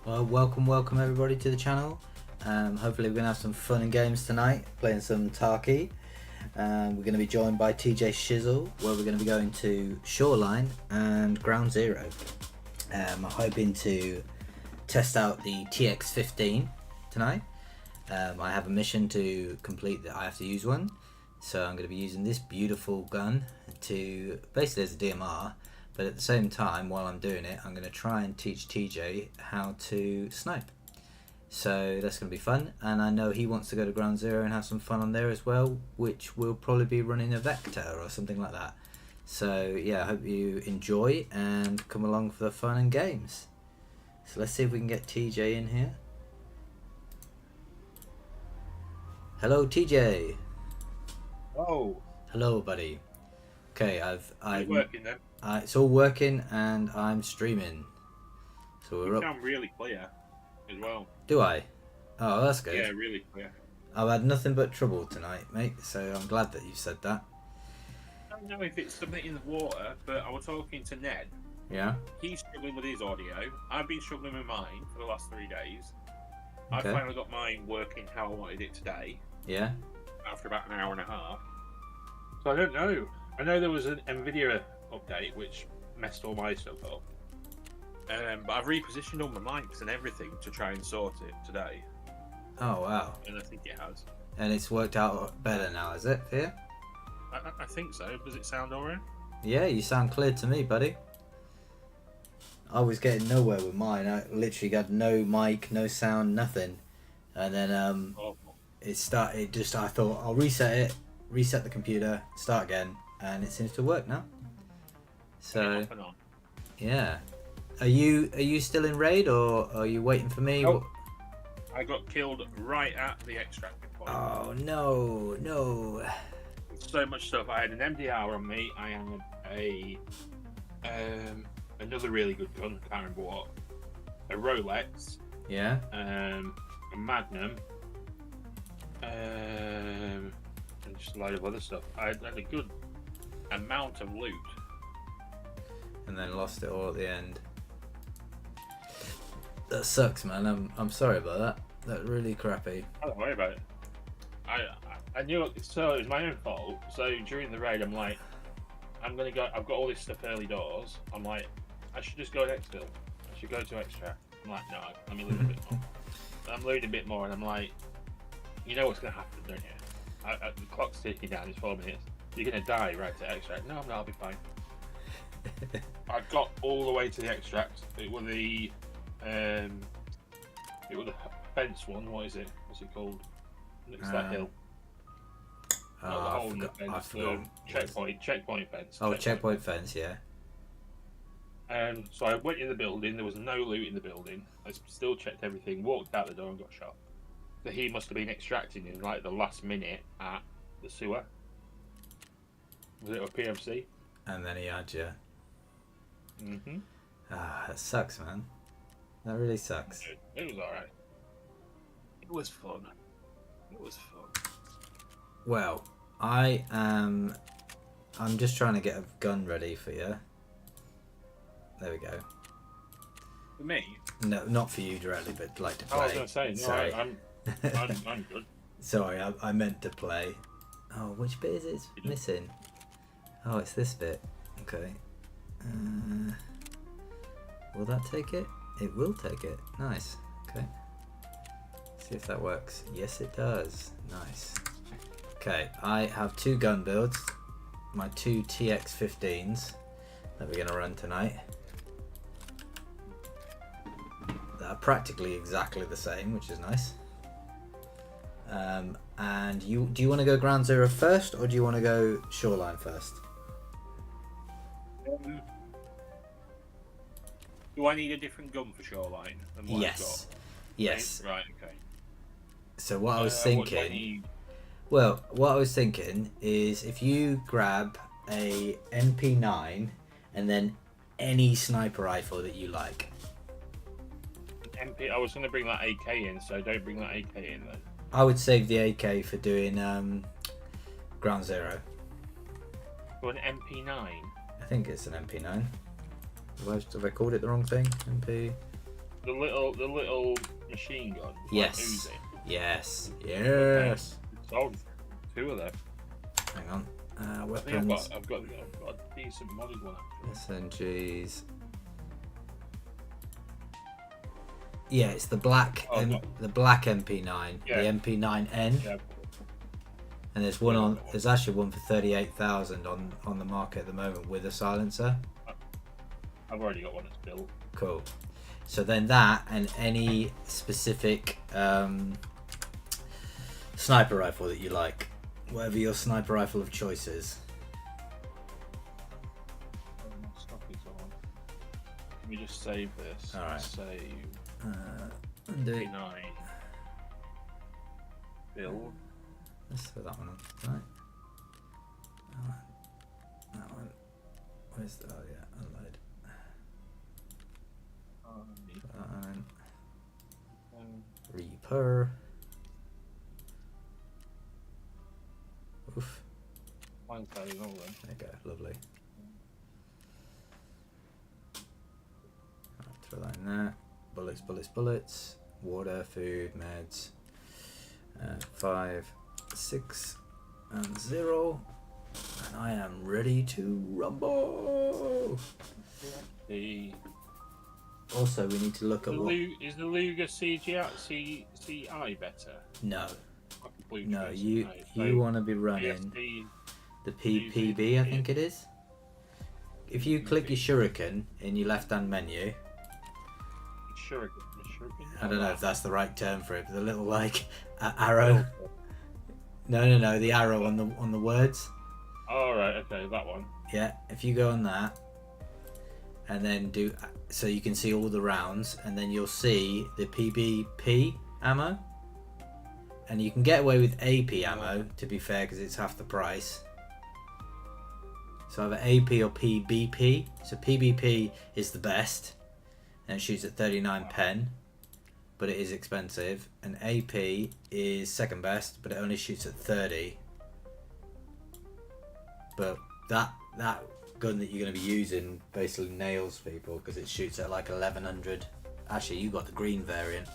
Well, welcome everybody to the channel. Hopefully we're going to have some fun and games tonight, playing some Tarkov. We're going to be joined by TJ Shizzle, where we're going to be going to Shoreline and Ground Zero. I'm hoping to test out the TX-15 tonight. I have a mission to complete that I have to use one. So I'm going to be using this beautiful gun to, basically as a DMR, but at the same time, while I'm doing it, I'm going to try and teach TJ how to snipe. So that's going to be fun, and I know he wants to go to Ground Zero and have some fun on there as well, which will probably be running a Vector or something like that. So yeah, I hope you enjoy and come along for the fun and games. So let's see if we can get TJ in here. Hello TJ. Oh, Hello buddy. Okay, I've working then. it's all working and I'm streaming. So we're You up. sound really clear as well. Do I? Oh, that's good. Yeah, really clear. I've had nothing but trouble tonight, mate, so I'm glad that you said that. I don't know if it's something in the water, but I was talking to Ned. Yeah? He's struggling with his audio. I've been struggling with mine for the last 3 days. Okay. I finally got mine working how I wanted it today, Yeah? after about an hour and a half. So I don't know. I know there was an NVIDIA update which messed all my stuff up. But I've repositioned all my mics and everything to try and sort it today. Oh, wow. And I think it has. And it's worked out better now, is it, for you? I think so. Does it sound alright? Yeah, you sound clear to me, buddy. I was getting nowhere with mine. I literally got no mic, no sound, nothing. And then it started, I thought I'll reset it, reset the computer, start again, and it seems to work now. So, yeah. Are you still in raid, or are you waiting for me? Nope. I got killed right at the extracting point. Oh no. So much stuff. I had an MDR on me. I had a another really good gun. I can't remember what. A Rolex. Yeah. A Magnum. And just a load of other stuff. I had a good amount of loot. And then lost it all at the end. That sucks, man. I'm sorry about that. That's really crappy. Don't worry about it. I knew it, so it was my own fault. So during the raid, I'm like, I'm gonna go. I've got all this stuff early doors. I'm like, I should just go to exfil. I should go to extract. I'm like, no, let me loot a bit more. I'm looting a bit more, and I'm like, you know what's gonna happen, don't you? The clock's ticking down. It's 4 minutes. You're gonna die right to extract. No, I'm not. I'll be fine. I got all the way to the extract. It was the fence one. What is it? What's it called? It's that hill. Not the hole in the fence. Checkpoint fence. Oh, checkpoint fence, yeah. So I went in the building. There was no loot in the building. I still checked everything. Walked out the door and got shot. So he must have been extracting in like the last minute at the sewer. Was it a PMC? And then he had you. Mm-hmm. Ah, that sucks, man. That really sucks. It was alright. It was fun. It was fun. Well, I'm just trying to get a gun ready for you. There we go. For me? No, not for you directly, but like to play. I was going to say, no, sorry. I'm good. Sorry, I meant to play. Oh, which bit is it missing? Oh, it's this bit. Okay. Will that take it? It will take it. Nice. Okay. See if that works. Yes, it does. Nice. Okay, I have 2 gun builds. My 2 TX-15s that we're going to run tonight. They're practically exactly the same, which is nice. And do you want to go Ground Zero first, or do you want to go Shoreline first? Do I need a different gun for Shoreline than what I've got? Yes. Right, okay. So what I was What do I thinking... need? Well, what I was thinking is if you grab a MP9 and then any sniper rifle that you like. I was going to bring that AK in, so don't bring that AK in then. I would save the AK for doing Ground Zero. For an MP9? I think it's an MP9. Have I called it the wrong thing? MP... the little machine gun. Yes. Uzi. Yes. Okay. Yes. Sold 2 of them. Hang on. I think Weapons. I've got a decent modded one actually. SNGs. Yeah, it's the black the black MP9, Yeah. the MP9N, Yeah. and there's one on. There's actually one for 38,000 on the market at the moment with a silencer. I've already got one that's built. Cool. So then that and any specific sniper rifle that you like, whatever your sniper rifle of choice is. Let me just save this. All right. Save. Undo. 9. Build. Let's throw that one on. Right. That one. Where's the? Oh yeah, unload. Reaper. Oof. Mine's carrying all then. There you go, lovely. Right, throw that in there. Bullets, bullets, bullets. Water, food, meds. 5, 6, and 0. And I am ready to rumble. Also, we need to look at what. Is the Luger CI better? No. Blue No, choice, you right. you So, want to be running the PPB, I think it is. If you click your shuriken in your left-hand menu, Shuriken. I don't know if that's the right term for it, but the little like arrow. No, the arrow on the words. All right, okay, that one. Yeah, if you go on that, and then do so, you can see all the rounds, and then you'll see the PBP ammo. And you can get away with AP ammo, to be fair, because it's half the price. So either AP or PBP. So PBP is the best, and it shoots at 39 pen, but it is expensive. And AP is second best, but it only shoots at 30. But that gun that you're going to be using basically nails people, because it shoots at like 1100. Actually, you got the green variant.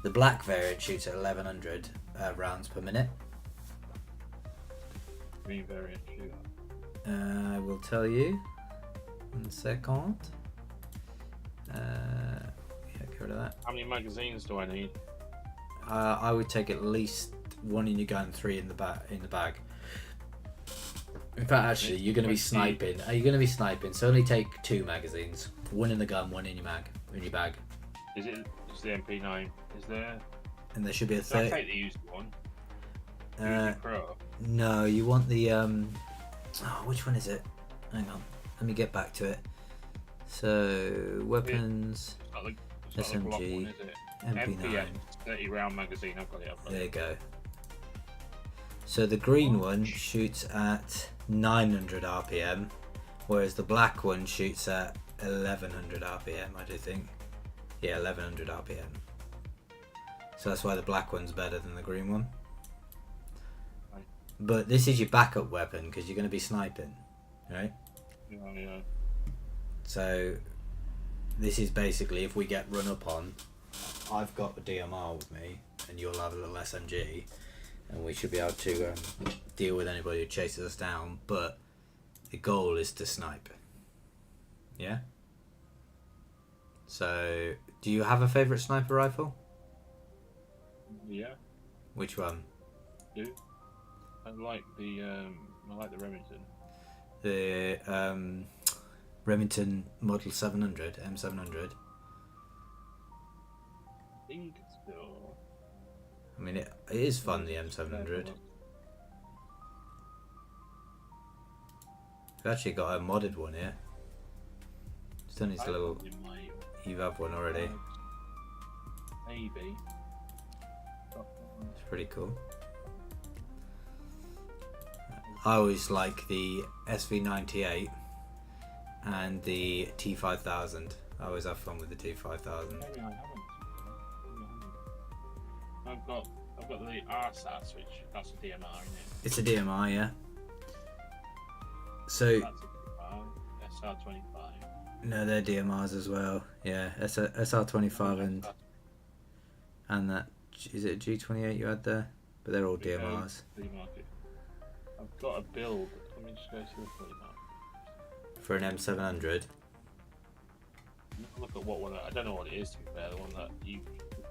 The black variant shoots at 1100 rounds per minute. Green variant shooter. I will tell you. 1 second. Yeah, get rid of that. How many magazines do I need? I would take at least 1 in your gun, 3 in the bag. In fact, actually, you're going to be sniping. Are you going to be sniping? So only take 2 magazines. 1 in the gun, 1 in your bag. Is the MP9? Is there? And there should be a Can I third. take the used one? Used Pro. No, you want the which one is it? Hang on, let me get back to it. So weapons, It's not the Glock SMG, one, is it? MP9. MPN, 30 round magazine. I've got it. There you go. So the green one shoots at 900 RPM, whereas the black one shoots at 1100 RPM. I do think. Yeah, 1100 RPM. So that's why the black one's better than the green one. Right. But this is your backup weapon because you're going to be sniping, right? Yeah. So this is basically if we get run up on, I've got the DMR with me and you'll have a little SMG and we should be able to deal with anybody who chases us down, but the goal is to snipe. Yeah? So do you have a favourite sniper rifle? Yeah. Which one? I like the Remington. The Remington Model 700, M700. I think it's still. I mean, it is fun, the M700. We've actually got a modded one here. It's done its little. You have one already. Maybe. It's pretty cool. I always like the SV98 and the T5000. I always have fun with the T5000. Maybe I haven't. I've got the RSAS, which that's a DMR, isn't it? It's a DMR, yeah. So That's a SR25. No, they're DMRs as well. Yeah, SR25 and that, is it a G28 you had there? But they're all DMRs. Flea market. I've got a build. Let me just go to the flea market. For an M700. Look at what one. I don't know what it is, to be fair. The one that you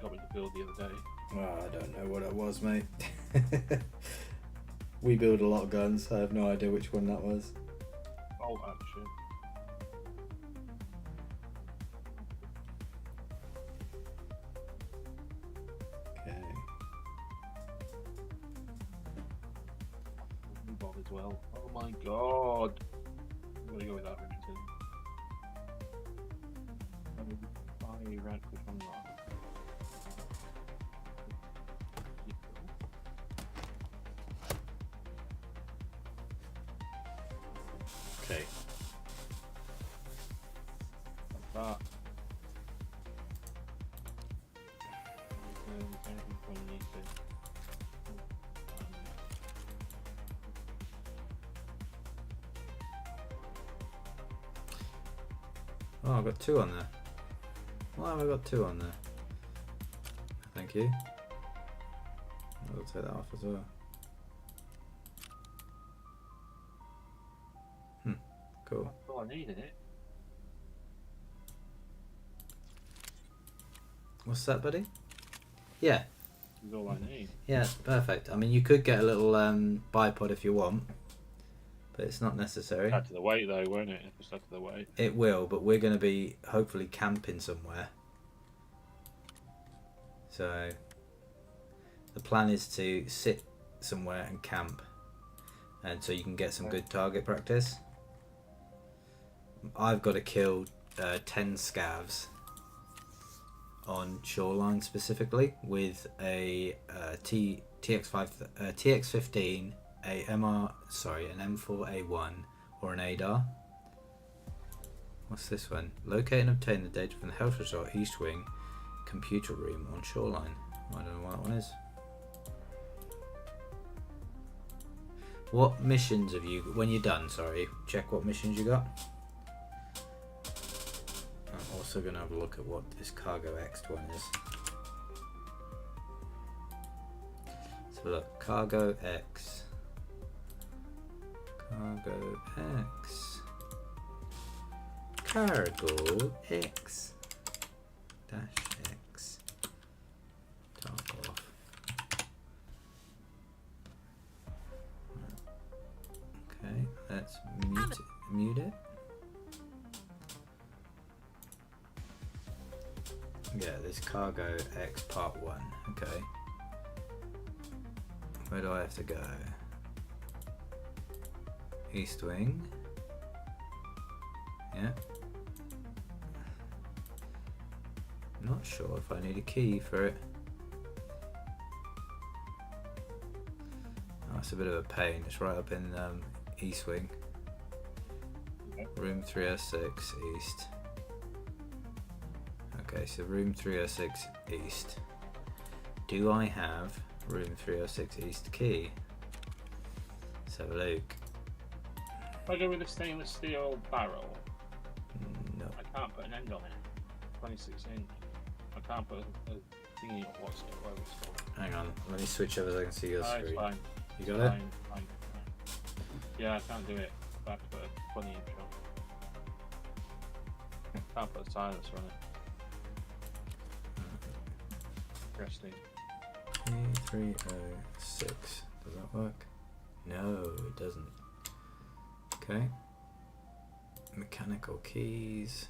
got me to build the other day. Oh, I don't know what it was, mate. We build a lot of guns. I have no idea which one that was. Bolt action. Okay. Bolt as well. Oh my god. I'm gonna go with that Remington. I rank which one that. Okay. That. Anything from anything. Oh, I've got 2 on there. Why have I got 2 on there? Thank you. I'll take that off as well. Cool. That's all I needed it. What's that, buddy? Yeah. That's all I need. Yeah, perfect. I mean, you could get a little bipod if you want, but it's not necessary. Add to the weight though, won't it? Just add to the weight. It will, but we're going to be hopefully camping somewhere. So the plan is to sit somewhere and camp, and so you can get some good target practice. I've got to kill 10 scavs on Shoreline specifically with a TX15, an M4A1 or an ADAR. What's this one? Locate and obtain the data from the health resort East Wing computer room on Shoreline. I don't know what that one is. What missions have you, when you're done, sorry, check what missions you got. I'm also going to have a look at what this Cargo X one is. So look, Cargo X. Cargo X. Cargo X. Dash X. Tarkov. Okay, let's mute it. Yeah, this Cargo X Part 1. Okay. Where do I have to go? East Wing. Yeah. Not sure if I need a key for it. Oh, it's a bit of a pain. It's right up in East Wing. Room 306 East. Okay, so room 306 East. Do I have room 306 East key? Let's have a look. If I go with a stainless steel barrel, No. I can't put an end on it. 26 inch. I can't put a thingy on what's whatever it's called. Hang on, let me switch over so I can see your Oh, it's screen. fine. You got It's it? fine. Yeah, I can't do it. I have to put a 20 inch on. Can't put a silencer on it. Interesting. E306. Does that work? No, it doesn't. Okay. Mechanical keys.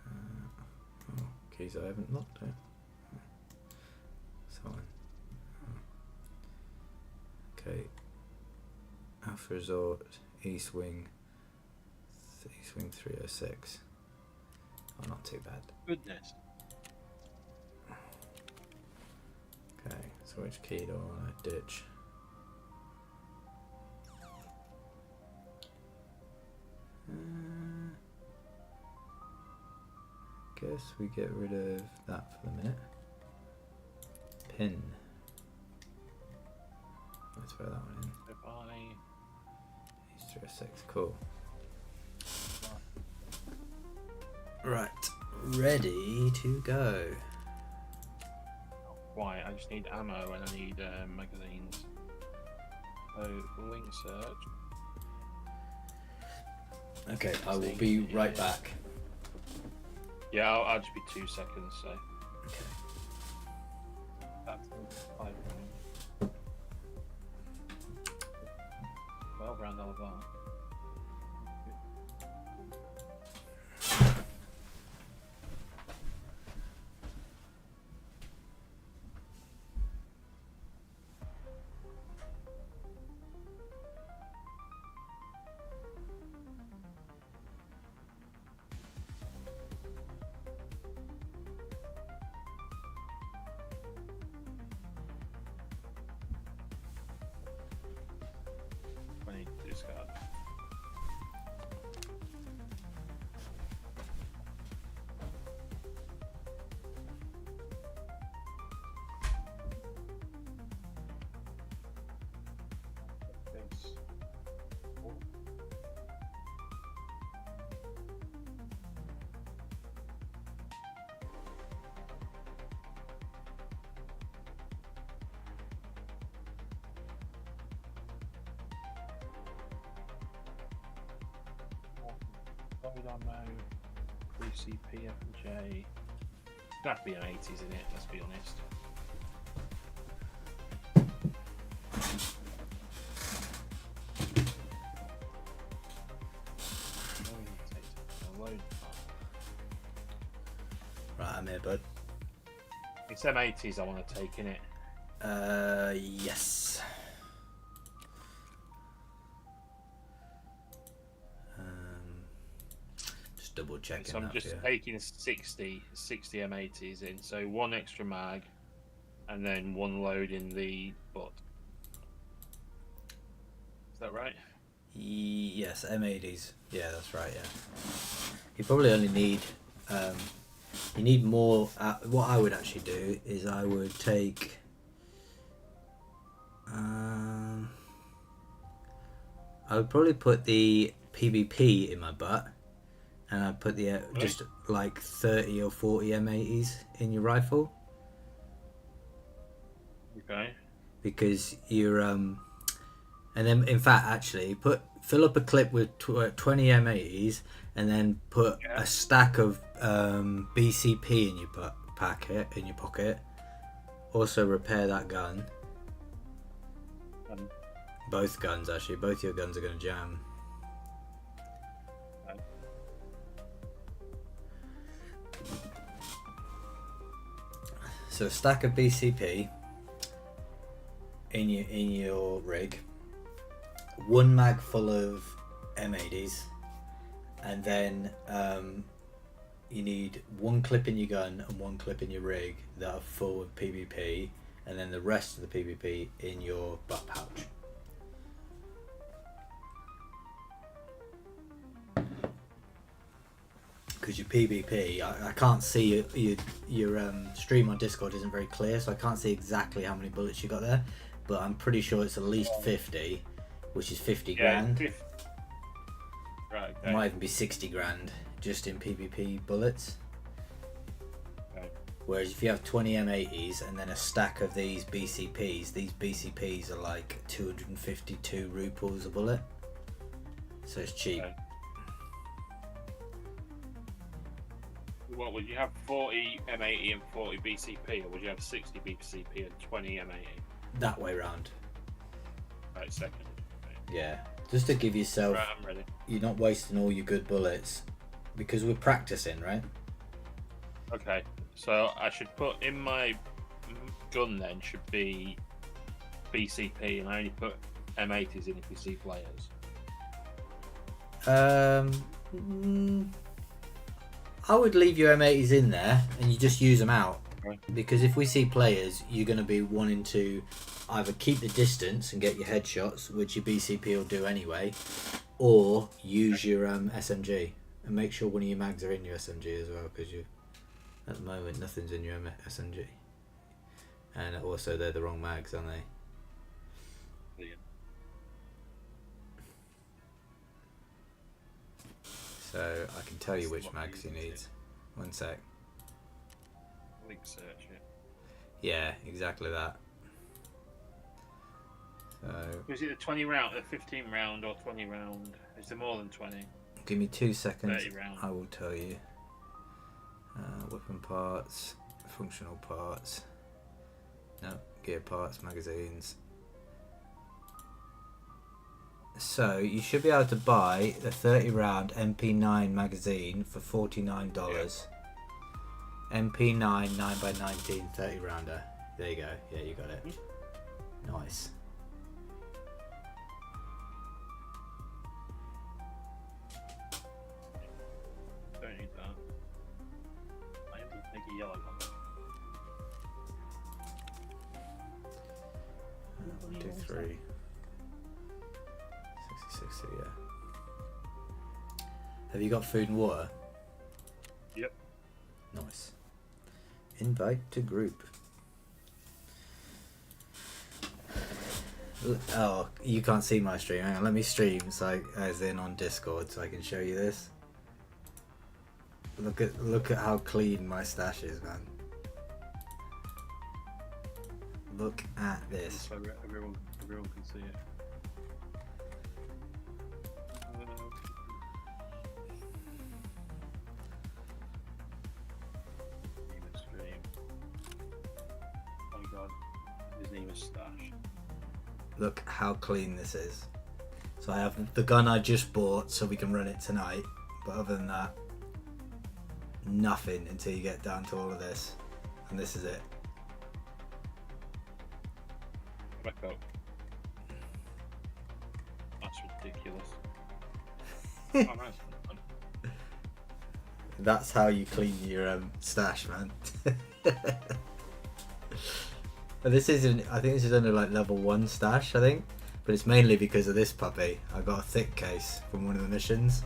Oh, keys I haven't locked yet. So on. Okay. Alpha Resort, East Wing 306. Oh, not too bad. Goodness. Okay, so which key do I want to ditch? Guess we get rid of that for the minute. Pin. Let's throw that one in. If I... East 306, cool. Right, ready to go. Why? I just need ammo and I need magazines. So link search. Okay, I will be right back. Yeah, I'll just be 2 seconds. So. Okay. That's 5 12 round oliver. I need to discard. This. Oh. Load ammo, pre-CP, F&J. That'd be an 80s in it, let's be honest. Load. Right, I'm here, bud. It's them 80s I want to take in it. Yes. Just double checking. So I'm just taking 60 M80s in, so 1 extra mag, and then 1 load in the butt. Is that right? Yes, M80s. Yeah, that's right. Yeah. You probably only need. You need more. What I would actually do is I would take. I would probably put the PvP in my butt, and I'd put the just like 30 or 40 M80s in your rifle. Okay. Because you're and then in fact actually fill up a clip with 20 M80s and then put a stack of BCP in your pocket. Also repair that gun. Both guns actually. Both your guns are going to jam. So a stack of BCP in your rig, 1 mag full of M80s, and then you need 1 clip in your gun and 1 clip in your rig that are full of PvP, and then the rest of the PvP in your butt pouch. Because your PvP, I can't see your stream on Discord isn't very clear, so I can't see exactly how many bullets you got there, but I'm pretty sure it's at least 50, which is 50 grand. 50. Right, okay. It might even be 60 grand just in PvP bullets. Okay. Whereas if you have 20 M80s and then a stack of these BCPs are like 252 rupees a bullet, so it's cheap. Okay. What would you have, 40 M80 and 40 BCP, or would you have 60 BCP and 20 M80? That way round. Right, second. Okay. Yeah, just to give yourself, Right, I'm ready. you're not wasting all your good bullets, because we're practicing, right? Okay, so I should put in my gun then should be BCP, and I only put M80s in if you see players. I would leave your M80s in there and you just use them out. Right. Because if we see players, you're going to be wanting to either keep the distance and get your headshots, which your BCP will do anyway, or use your SMG. And make sure one of your mags are in your SMG as well, because at the moment nothing's in your SMG. And also they're the wrong mags, aren't they? Yeah. So I can tell you which mags you need. One sec. Link search it. Yeah, exactly that. So Was it the 20 round, the 15 round, or 20 round? Is there more than 20? give me 2 seconds. 30 round. I will tell you. Weapon parts, functional parts. No, gear parts, magazines. So you should be able to buy a 30 round MP9 magazine for $49. Yeah. MP9 9x19 30 rounder. There you go. Yeah, you got it. Nice. Don't need that. I have to make a yellow one. 1, 2, 3. 60, yeah. Have you got food and water? Yep. Nice. Invite to group. Oh, you can't see my stream. Hang on, let me stream as in on Discord so I can show you this. Look at how clean my stash is, man. Look at this. So everyone can see it. Oh my god, his name is Stash. Look how clean this is. So I have the gun I just bought so we can run it tonight, but other than that, nothing until you get down to all of this, and this is it. Back up. That's ridiculous. Oh, nice. That's how you clean your stash, man. But this isn't. I think this is only like level 1 stash. I think, but it's mainly because of this puppy. I got a thick case from one of the missions,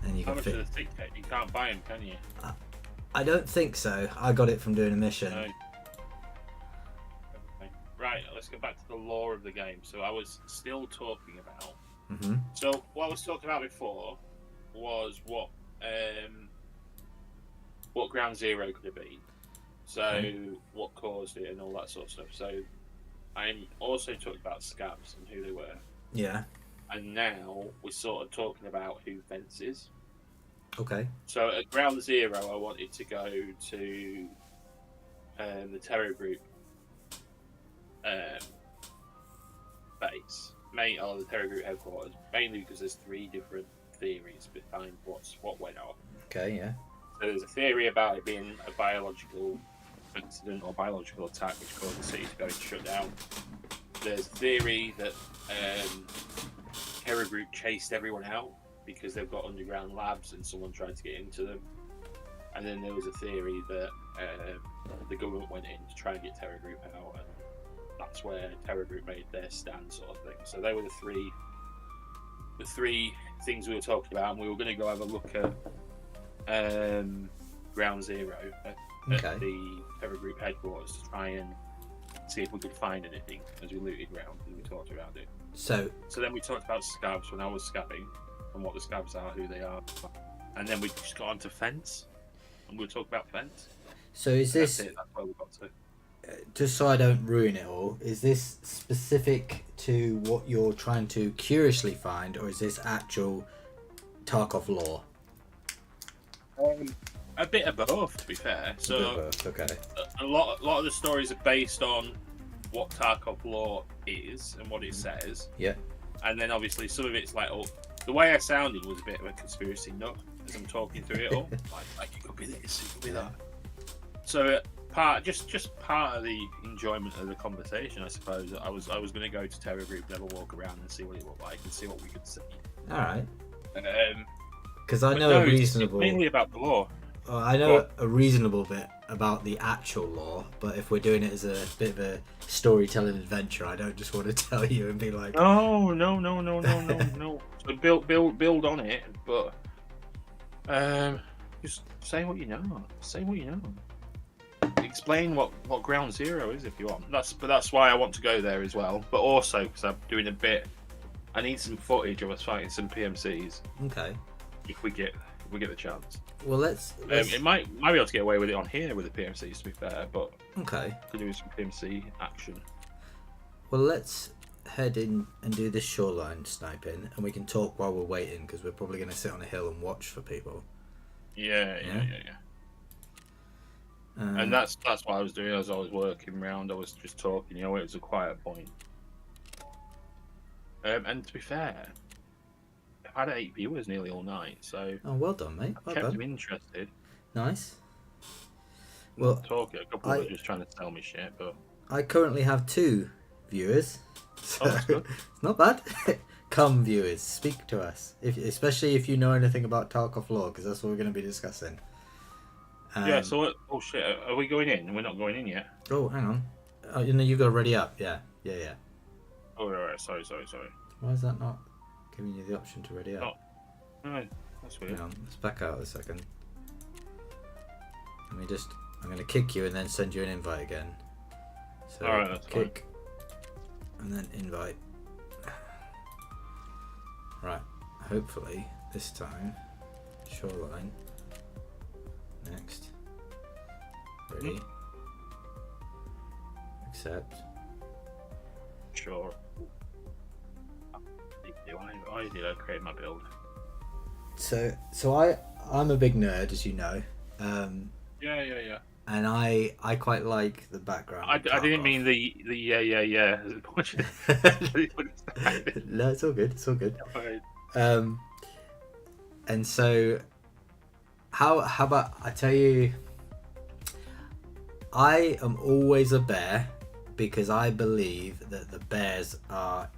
and you How can much fit. is a thick cake? You can't buy him, can you? I don't think so. I got it from doing a mission. No. Right, let's go back to the lore of the game. So I was still talking about. Mm-hmm. So what I was talking about before was what Ground Zero could have been. So what caused it and all that sort of stuff. So I'm also talking about scabs and who they were. Yeah. And now we're sort of talking about who Fence is. Okay. So at Ground Zero, I wanted to go to the Terror Group base, or the Terror Group headquarters, mainly because there's 3 different theories behind what went on. Okay. Yeah. So there's a theory about it being a biological accident or biological attack which caused the city to go and shut down. There's a theory that Terror Group chased everyone out because they've got underground labs and someone tried to get into them. And then there was a theory that the government went in to try and get Terror Group out, and that's where Terror Group made their stand, sort of thing. So they were the three things we were talking about, and we were going to go have a look at Ground Zero at the Terror Group headquarters to try and see if we could find anything as we looted around and we talked about it. So then we talked about scabs when I was scabbing and what the scabs are, who they are, and then we just got onto Fence and we were talking about Fence. So is this, that's where we got to. just so I don't ruin it all, is this specific to what you're trying to curiously find, or is this actual Tarkov lore? A bit of both, to be fair. So okay. a lot of the stories are based on what Tarkov lore is and what it says. Yeah. And then obviously some of it's like, the way I sounded was a bit of a conspiracy nut as I'm talking through it all. like it could be this, it could be that. So just part of the enjoyment of the conversation, I suppose. I was going to go to Terror Group and have a walk around and see what it looked like and see what we could see. All right. Because I know no, a reasonable. It's mainly about the lore. I know a reasonable bit about the actual lore, but if we're doing it as a bit of a storytelling adventure, I don't just want to tell you and be like, no. So build on it, but just say what you know. Say what you know. Explain what Ground Zero is if you want. That's why I want to go there as well. But also because I'm doing a bit. I need some footage of us fighting some PMCs. Okay. if we get the chance. Well, let's It might be able to get away with it on here with the PMCs, to be fair, but okay. could do some PMC action. Well, let's head in and do this shoreline sniping, and we can talk while we're waiting because we're probably going to sit on a hill and watch for people. Yeah. And that's what I was doing as I was working around. I was just talking. It was a quiet point. And to be fair, I've had 8 viewers nearly all night, so. Oh, well done, mate. Well kept done. them interested. Nice. Well, talking. A couple were just trying to tell me shit, but I currently have 2 viewers. So that's good. It's not bad. Come, viewers, speak to us. Especially if you know anything about Tarkov lore, because that's what we're going to be discussing. Yeah. So, oh shit, are we going in? We're not going in yet. Oh, hang on. Oh, you got to ready up. Yeah. Oh, right. Sorry. Why is that not giving you the option to ready up? No, that's weird. Hang on, let's back out a second. I'm going to kick you and then send you an invite again. So Alright, that's kick and then invite. Right, hopefully this time. Shoreline. Next. Ready. Accept. Sure. Why did I create my build? So I'm a big nerd, as you know. Yeah. And I quite like the background. I didn't mean the yeah. No, it's all good. It's all good. Right. And so, how about I tell you? I am always a bear because I believe that the bears are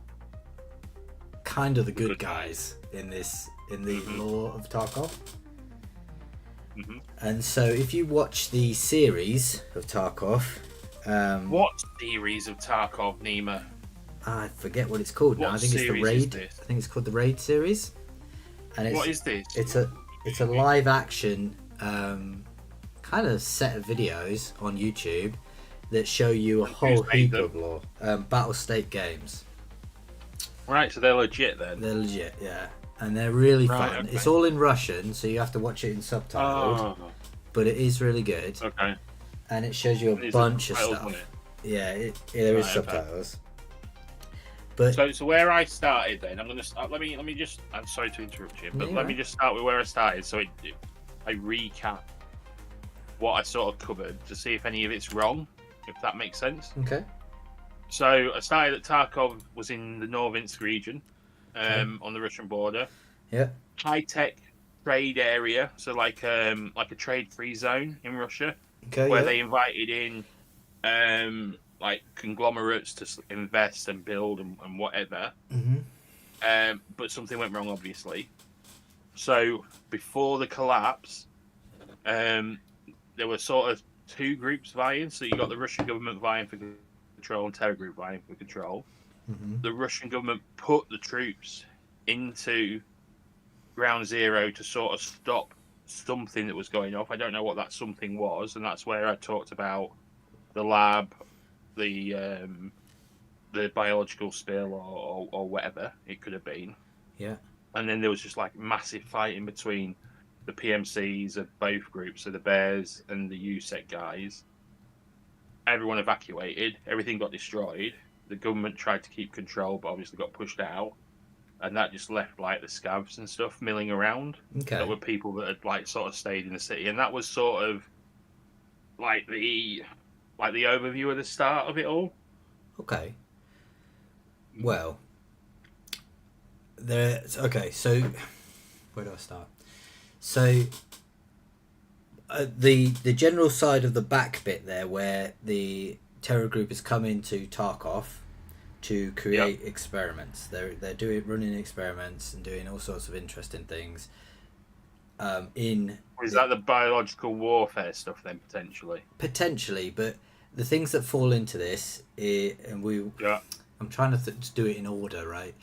kind of the good guys in the lore of Tarkov. And so if you watch the series of Tarkov, what series of Tarkov, Nima? I forget what it's called now. I think it's the Raid. I think it's called the Raid series. And What is this? It's a live action kind of set of videos on YouTube that show you a whole heap of lore. Battle State Games. Right, so they're legit then. They're legit, yeah. And they're really fun. Okay. It's all in Russian, so you have to watch it in subtitled. Oh. But it is really good. Okay. And it shows you a bunch of stuff. Yeah, there is subtitles. But so where I started then, I'm gonna start. Let me just. I'm sorry to interrupt you, but let me just start with where I started. So I recap what I sort of covered to see if any of it's wrong, if that makes sense. Okay. So I started at Tarkov was in the Norvinsk region, on the Russian border. Yeah. High tech trade area, so like a trade free zone in Russia, where they invited in like conglomerates to invest and build and whatever. But something went wrong, obviously. So before the collapse, there were sort of 2 groups vying. So you got the Russian government vying for control and Terror Group vying for control. The Russian government put the troops into ground zero to sort of stop something that was going off. I don't know what that something was, and that's where I talked about the lab, the biological spill or whatever it could have been. Yeah. And then there was just like massive fighting between the PMCs of both groups, so the Bears and the USEC guys. Everyone evacuated, everything got destroyed. The government tried to keep control, but obviously got pushed out. And that just left like the scavs and stuff milling around. Okay. That were people that had like sort of stayed in the city, and that was sort of like the overview of the start of it all. Okay. Well, okay. So where do I start? So the general side of the back bit there, where the terror group has come into Tarkov to create experiments. They're running experiments and doing all sorts of interesting things. Is that the biological warfare stuff then potentially? But the things that fall into this, I'm trying to do it in order, right?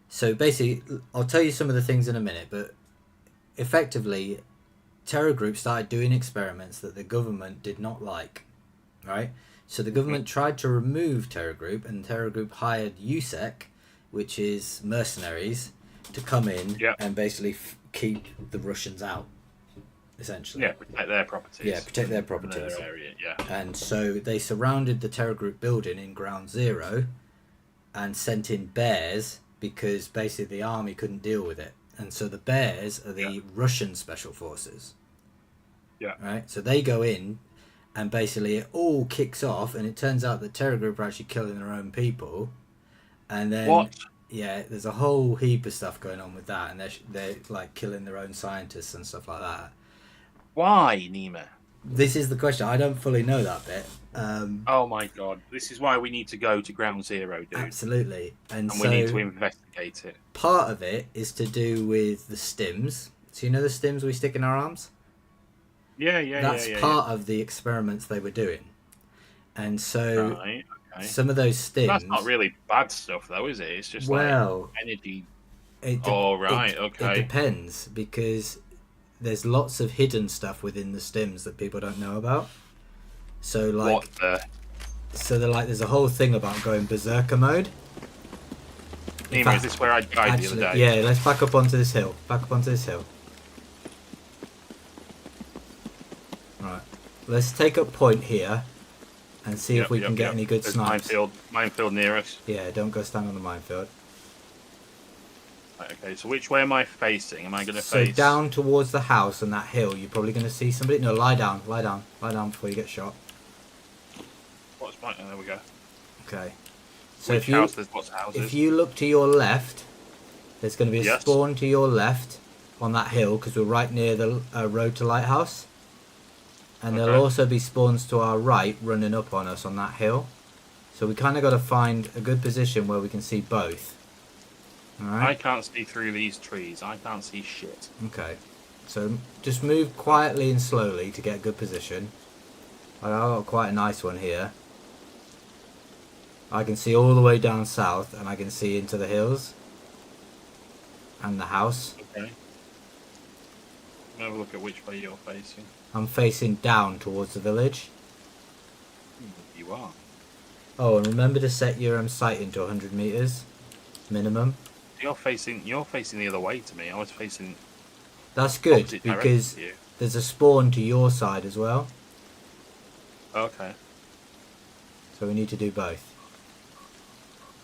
So basically, I'll tell you some of the things in a minute, but effectively, terror groups started doing experiments that the government did not like, right? So the government tried to remove terror group, and terror group hired USEC, which is mercenaries, to come in Yeah. and basically keep the Russians out, essentially. Yeah, protect their properties. Yeah, protect their and properties. their area. Yeah. And so they surrounded the terror group building in Ground Zero and sent in bears because basically the army couldn't deal with it. And so the bears are the Russian special forces. Yeah. Right? So they go in and basically it all kicks off, and it turns out the terror group are actually killing their own people. And then What? yeah, there's a whole heap of stuff going on with that, and they're like killing their own scientists and stuff like that. Why, Nima? This is the question. I don't fully know that bit. Oh my god! This is why we need to go to Ground Zero, dude. Absolutely, and And so we need to investigate it. part of it is to do with the stims. So you know the stims we stick in our arms? Yeah, yeah, That's yeah. part of the experiments they were doing. And so Right, okay. some of those stims... That's not really bad stuff, though, is it? It's just like energy. It depends, because there's lots of hidden stuff within the stims that people don't know about. So like, there's a whole thing about going berserker mode. Nima, is this where I died the other day? Yeah, let's back up onto this hill. Right, let's take up point here and see if we can get any good snipes. Minefield near us. Yeah, don't go stand on the minefield. Right, okay, so which way am I facing? Am I going to So face... down towards the house and that hill, you're probably going to see somebody. No, lie down before you get shot. What's my... Oh, there we go. Okay. So Which house? There's lots of houses. if you look to your left, there's going to be a spawn to your left on that hill, because we're right near the road to Lighthouse. And there'll also be spawns to our right running up on us on that hill. So we kind of got to find a good position where we can see both. Alright? I can't see through these trees. I can't see shit. Okay. So just move quietly and slowly to get a good position. I've got quite a nice one here. I can see all the way down south, and I can see into the hills and the house. Okay. Have a look at which way you're facing. I'm facing down towards the village. You are. Oh, and remember to set your sighting to 100 meters minimum. You're facing the other way to me. I was facing... That's good, because there's a spawn to your side as well. Okay. So we need to do both.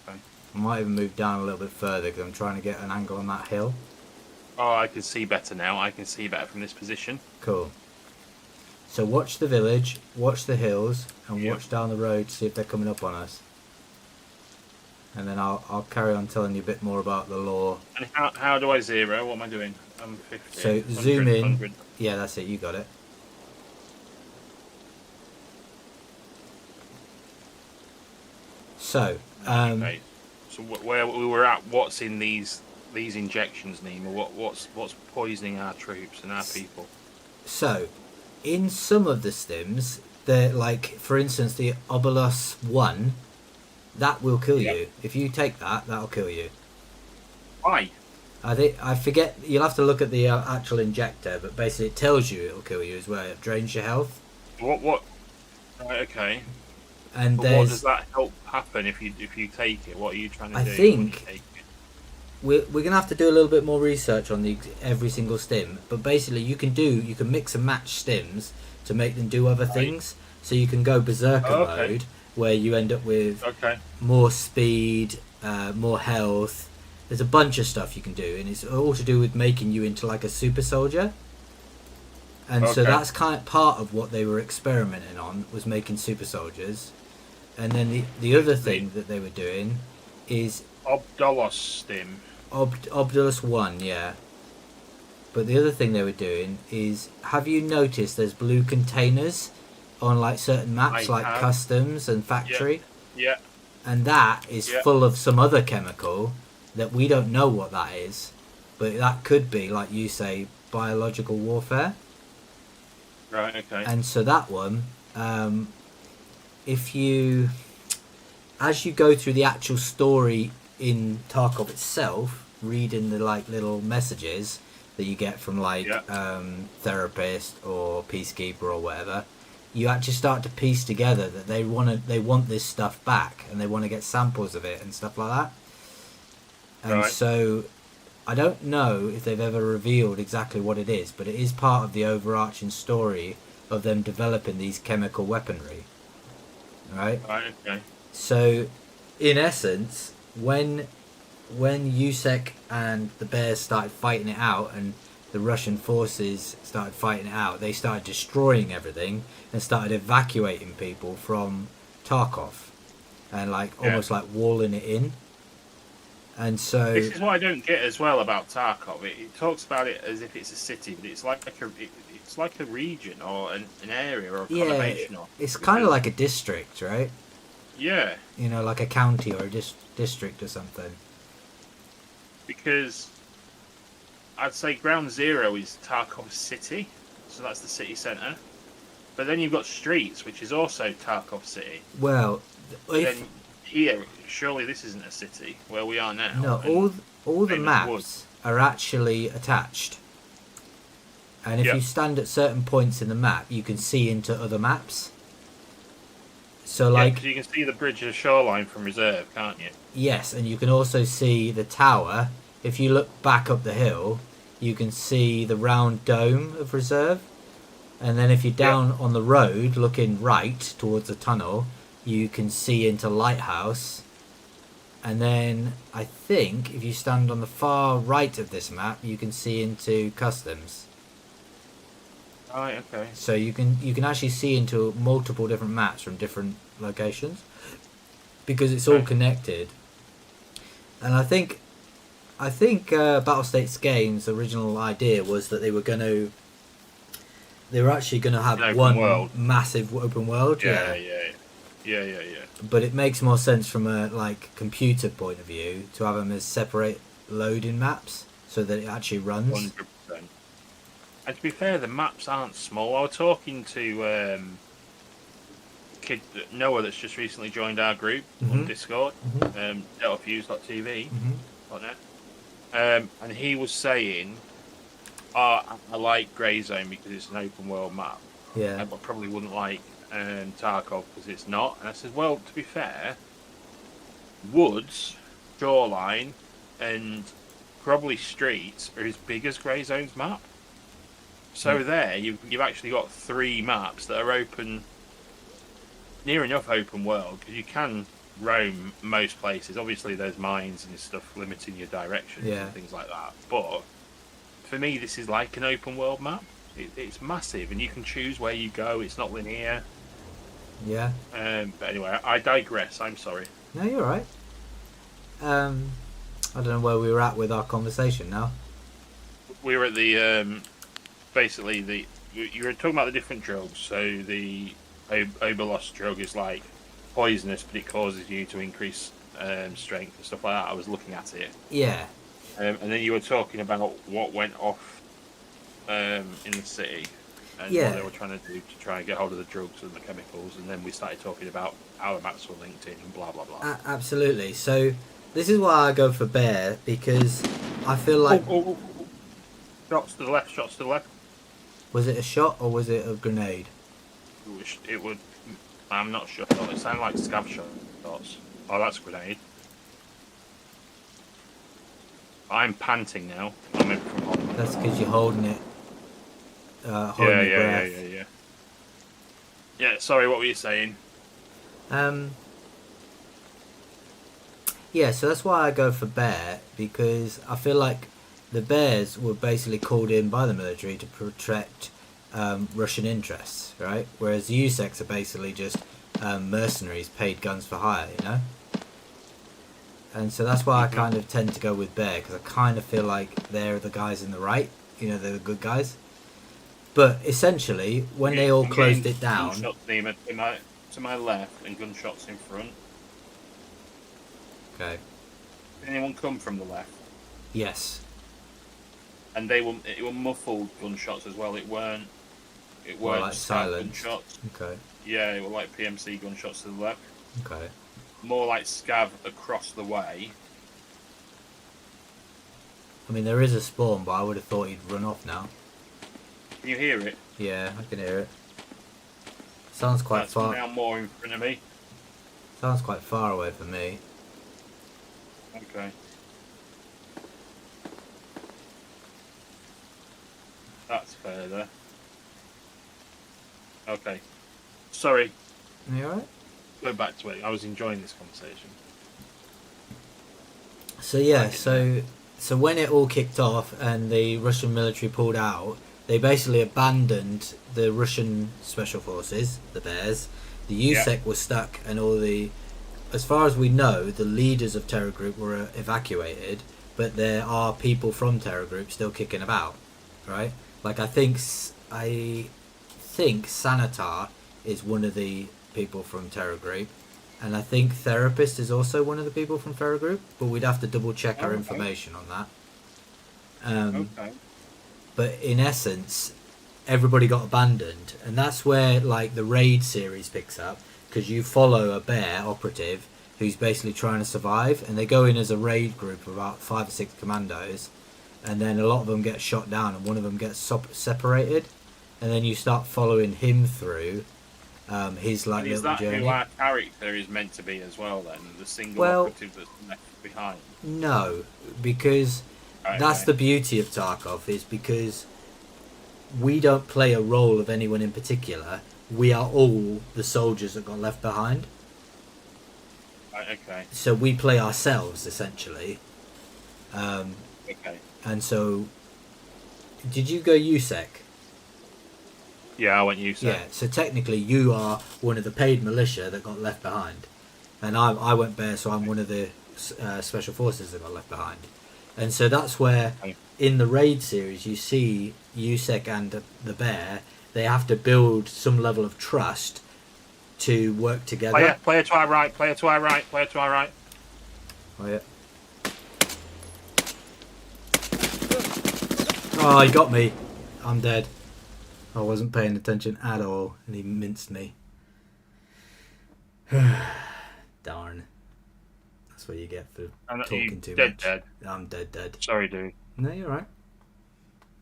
Okay. I might even move down a little bit further, because I'm trying to get an angle on that hill. Oh, I can see better now. I can see better from this position. Cool. So watch the village, watch the hills, and watch down the road to see if they're coming up on us. And then I'll carry on telling you a bit more about the lore. And how do I zero? What am I doing? I'm 50. So zoom in. 100. Yeah, that's it. You got it. So, okay. So where we were at? What's in these injections, Nima? What's poisoning our troops and our people? So, in some of the stims, they're like, for instance, the Obolus 1, that will kill you. If you take that, that'll kill you. Why? I forget. You'll have to look at the actual injector, but basically it tells you it'll kill you as well. It drains your health. What? Right, okay. And but what does that help happen if you take it? What are you trying to do? I think we're gonna have to do a little bit more research on every single stim. But basically, you can mix and match stims to make them do other things. So you can go berserker mode, where you end up with more speed, more health. There's a bunch of stuff you can do, and it's all to do with making you into like a super soldier. And so that's kind of part of what they were experimenting on, was making super soldiers. And then the other thing that they were doing is Obdolus stim. Obdolus 1, yeah. But the other thing they were doing is, have you noticed there's blue containers on like certain maps, like customs and factory? Yeah. And that is full of some other chemical that we don't know what that is, but that could be, like you say, biological warfare. Right, okay. And so that one, if you, as you go through the actual story in Tarkov itself, reading the like little messages that you get from like therapist or peacekeeper or whatever, you actually start to piece together that they want this stuff back, and they want to get samples of it and stuff like that. And so I don't know if they've ever revealed exactly what it is, but it is part of the overarching story of them developing these chemical weaponry. Right? Right. Okay. So, in essence, when Yusek and the Bears started fighting it out, and the Russian forces started fighting it out, they started destroying everything and started evacuating people from Tarkov, and almost like walling it in. And so this is what I don't get as well about Tarkov. It talks about it as if it's a city, but it's like it's like a region or an area or a conurbation. It's kind of like a district, right? Yeah. Like a county or a district or something. Because I'd say ground zero is Tarkov City, so that's the city centre. But then you've got streets, which is also Tarkov City. Well, then here, surely this isn't a city where we are now. No, all the maps are actually attached. And if you stand at certain points in the map, you can see into other maps. So, because you can see the bridge of Shoreline from reserve, can't you? Yes, and you can also see the tower. If you look back up the hill, you can see the round dome of reserve. And then if you're down on the road, looking right towards the tunnel, you can see into Lighthouse. And then I think if you stand on the far right of this map, you can see into Customs. Right, okay. So you can actually see into multiple different maps from different locations, because it's all connected. And I think Battlestates Games' original idea was that they were actually gonna have one massive open world. Yeah. But it makes more sense from a computer point of view to have them as separate loading maps so that it actually runs. 100%. And to be fair, the maps aren't small. I was talking to kid Noah that's just recently joined our group on Discord, deltafuse.tv, and he was saying, I like Grey Zone because it's an open world map. Yeah. I probably wouldn't like Tarkov because it's not. And I said, well, to be fair, Woods, Shoreline, and probably Streets are as big as Grey Zone's map. So there, you've actually got 3 maps that are open, near enough open world, because you can roam most places. Obviously, there's mines and stuff limiting your directions and things like that. But for me, this is like an open world map. It's massive, and you can choose where you go. It's not linear. Yeah. But anyway, I digress. I'm sorry. No, you're right. I don't know where we were at with our conversation now. We were at the basically you were talking about the different drugs. So the Oberlos drug is like poisonous, but it causes you to increase strength and stuff like that. I was looking at it. Yeah. And then you were talking about what went off in the city and what they were trying to do to try and get hold of the drugs and the chemicals. And then we started talking about how the maps were linked in and blah blah blah. Absolutely. So this is why I go for Bear, because I feel like shots to the left. Shots to the left. Was it a shot or was it a grenade? It would. I'm not sure. It sounded like scav shots. Oh, that's a grenade. I'm panting now. I'm in from home. That's because you're holding it. Holding your breath. Yeah. Sorry, what were you saying? Yeah, so that's why I go for Bear, because I feel like the Bears were basically called in by the military to protect Russian interests, right? Whereas the USECs are basically just mercenaries paid guns for hire, you know? And so that's why I kind of tend to go with Bear, because I kind of feel like they're the guys in the right, you know, they're the good guys. But essentially, when they all closed it down... Gunshots to my left and gunshots in front. Okay. Did anyone come from the left? Yes. And it were muffled gunshots as well. It weren't like silent gunshots. Okay. Yeah, it were like PMC gunshots to the left. Okay. More like scav across the way. I mean, there is a spawn, but I would have thought he'd run off now. Can you hear it? Yeah, I can hear it. Sounds quite far. Now more in front of me. Sounds quite far away from me. Okay. further. Okay. Sorry. You alright? Go back to it. I was enjoying this conversation. So yeah, so when it all kicked off and the Russian military pulled out, they basically abandoned the Russian special forces, the Bears. The USEC was stuck, and all the, as far as we know, the leaders of terror group were evacuated, but there are people from terror group still kicking about, right? Like I think Sanitar is one of the people from terror group, and I think Therapist is also one of the people from terror group, but we'd have to double check our information on that. Okay. But in essence, everybody got abandoned, and that's where like the raid series picks up, because you follow a bear operative who's basically trying to survive, and they go in as a raid group of about 5 or 6 commandos, and then a lot of them get shot down and one of them gets separated, and then you start following him through his like and is little that journey. who our character is meant to be as well then? The single operative that's left behind? No, because that's the beauty of Tarkov, is because we don't play a role of anyone in particular. We are all the soldiers that got left behind. Okay. So we play ourselves, essentially. Okay. And so, did you go USEC? Yeah, I went USEC. Yeah, so technically you are one of the paid militia that got left behind. And I went Bear, so I'm one of the special forces that got left behind. And so that's where, in the raid series, you see USEC and the Bear, they have to build some level of trust to work together. Player to our right, player to our right, player to our right. Oh, yeah. Oh, he got me. I'm dead. I wasn't paying attention at all, and he minced me. Darn. That's what you get for talking too much. Dead. I'm dead. Sorry, dude. No, you're right.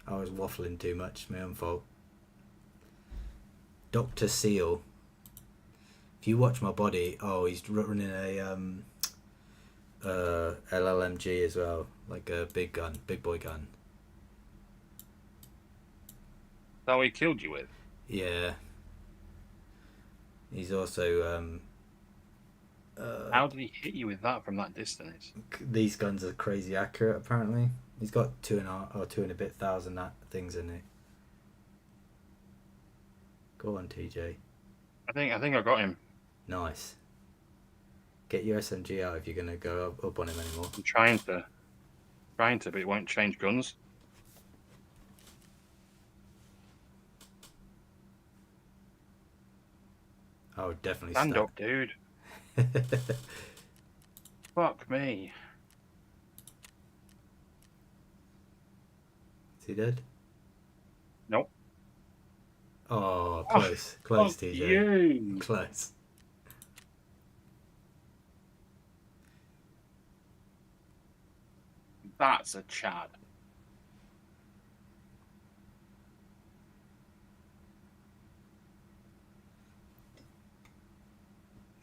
I was waffling too much. My own fault. Dr. Seal. If you watch my body, he's running a LLMG as well, like a big boy gun. Is that what he killed you with? Yeah. He's also how did he hit you with that from that distance? These guns are crazy accurate, apparently. He's got 2 and a bit thousand things in it. Go on, TJ. I think I got him. Nice. Get your SMG out if you're gonna go up on him anymore. I'm trying to, but it won't change guns. Oh, definitely stand stuck. up, dude. Fuck me. Is he dead? Nope. Oh, close. Close, TJ. You. Close. That's a Chad.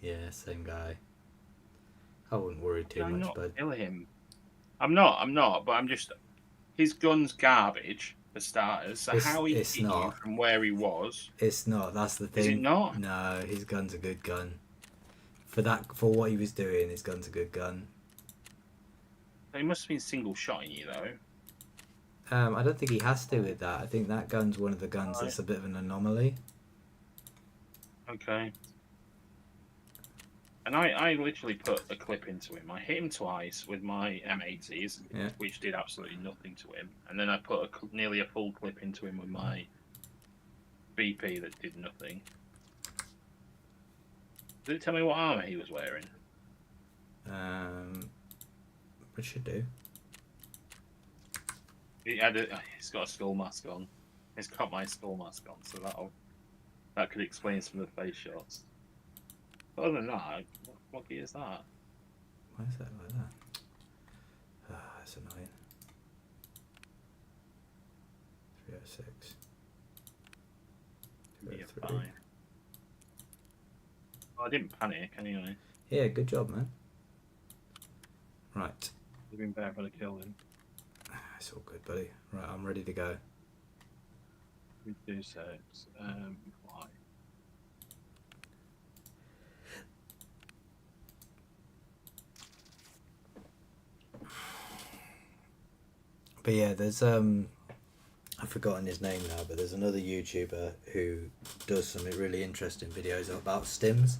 Yeah, same guy. I wouldn't worry too I'm much, not but kill him. I'm not, but I'm just. His gun's garbage, for starters, so how he hit you from where he was. It's not, that's the thing. Is it not? No, his gun's a good gun. For what he was doing, his gun's a good gun. He must have been single shotting you, though. I don't think he has to with that. I think that gun's one of the guns that's a bit of an anomaly. Okay. And I literally put a clip into him. I hit him twice with my M80s, which did absolutely nothing to him. And then I put nearly a full clip into him with my BP that did nothing. Did it tell me what armor he was wearing? It should do. He's got a skull mask on. He's got my skull mask on, so that could explain some of the face shots. Other than that, what gear is that? Why is that like that? Ah, that's annoying. 306. Yeah, fine. Well, I didn't panic anyway. Yeah, good job, man. Right. You've been better if I'd have killed him. It's all good, buddy. Right, I'm ready to go. Reduce it. Why? But yeah, there's I've forgotten his name now, but there's another YouTuber who does some really interesting videos about stims,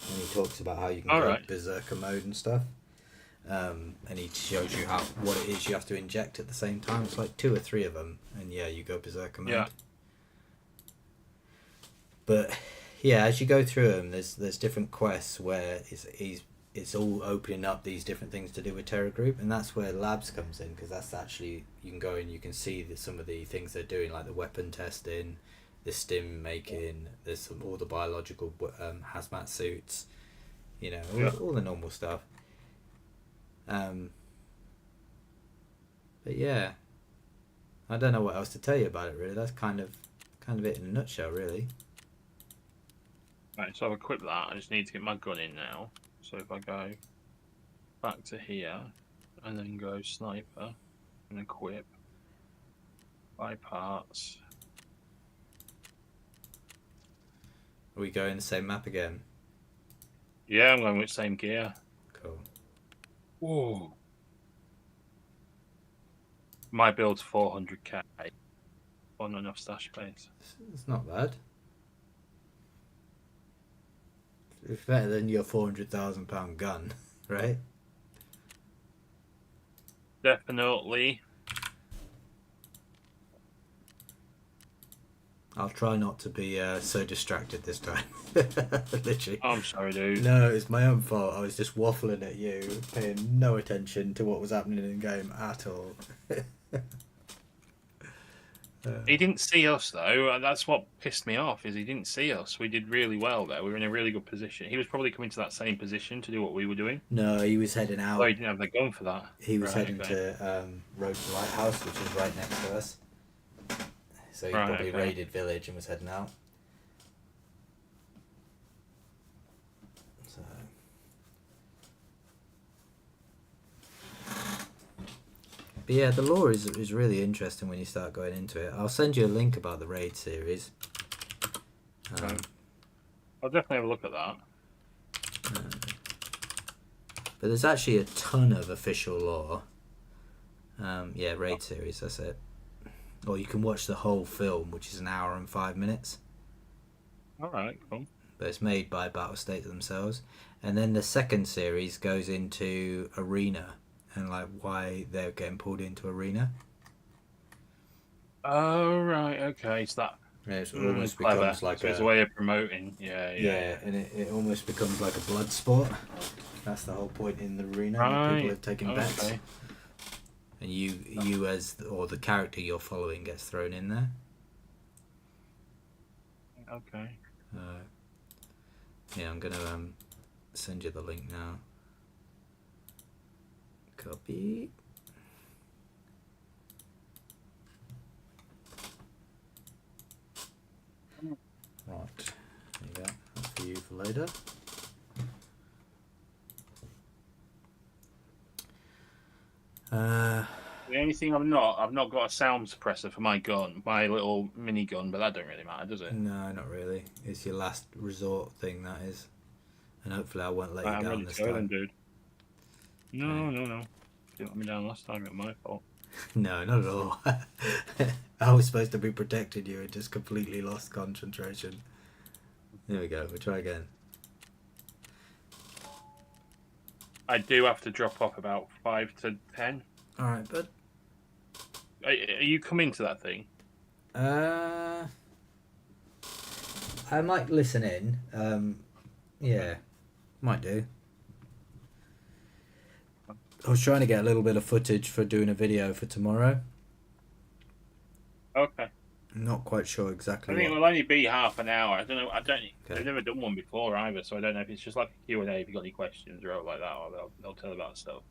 and he talks about how you can go berserker mode and stuff. And he shows you what it is you have to inject at the same time. It's like 2 or 3 of them, and yeah, you go berserker mode. Yeah. But yeah, as you go through them, there's different quests where it's all opening up these different things to do with Terror Group, and that's where labs comes in, because that's actually, you can go in, you can see some of the things they're doing, like the weapon testing, the stim making, there's all the biological hazmat suits, you know, all the normal stuff. But yeah, I don't know what else to tell you about it really. That's kind of it in a nutshell, really. Right, so I've equipped that. I just need to get my gun in now. So if I go back to here and then go sniper and equip, buy parts. Are we going the same map again? Yeah, I'm going with same gear. Cool. Whoa. My build's 400k. Not enough stash space. It's not bad. It's better than your £400,000 gun, right? Definitely. I'll try not to be so distracted this time. Literally. I'm sorry, dude. No, it's my own fault. I was just waffling at you, paying no attention to what was happening in the game at all. He didn't see us though. That's what pissed me off. Is he didn't see us. We did really well there. We were in a really good position. He was probably coming to that same position to do what we were doing. No, he was heading out. Oh, he didn't have the gun for that. He was heading to Road to Lighthouse, which is right next to us. So he probably raided village and was heading out. So. But yeah, the lore is really interesting when you start going into it. I'll send you a link about the raid series. I'll definitely have a look at that. But there's actually a ton of official lore. Yeah, raid series, that's it. Or you can watch the whole film, which is 1 hour and 5 minutes. Alright, cool. But it's made by Battlestate themselves. And then the second series goes into Arena, and like why they're getting pulled into Arena. Oh, right, okay. It's that. Yeah, it almost becomes like it's a way of promoting. Yeah. And it almost becomes like a blood sport. That's the whole point in the Arena. Right. People are taking bets. And you as the character you're following gets thrown in there. Okay. Yeah, I'm gonna send you the link now. Copy. Right, there you go. That's for you for later. The only thing I've not got a sound suppressor for my gun, my little mini gun, but that don't really matter, does it? No, not really. It's your last resort thing, that is. And hopefully I won't let you I'm down ready this to go time. then, dude. No. You let me down last time, it was my fault. No, not at all. I was supposed to be protecting you and just completely lost concentration. There we go, we'll try again. I do have to drop off about 5 to 10. Alright, bud. Are you coming to that thing? I might listen in. Yeah, might do. I was trying to get a little bit of footage for doing a video for tomorrow. Okay. I'm not quite sure exactly. I think it will only be half an hour. I don't know. Okay. I've never done one before either, so I don't know if it's just like a Q&A if you've got any questions or like that, or they'll tell about stuff.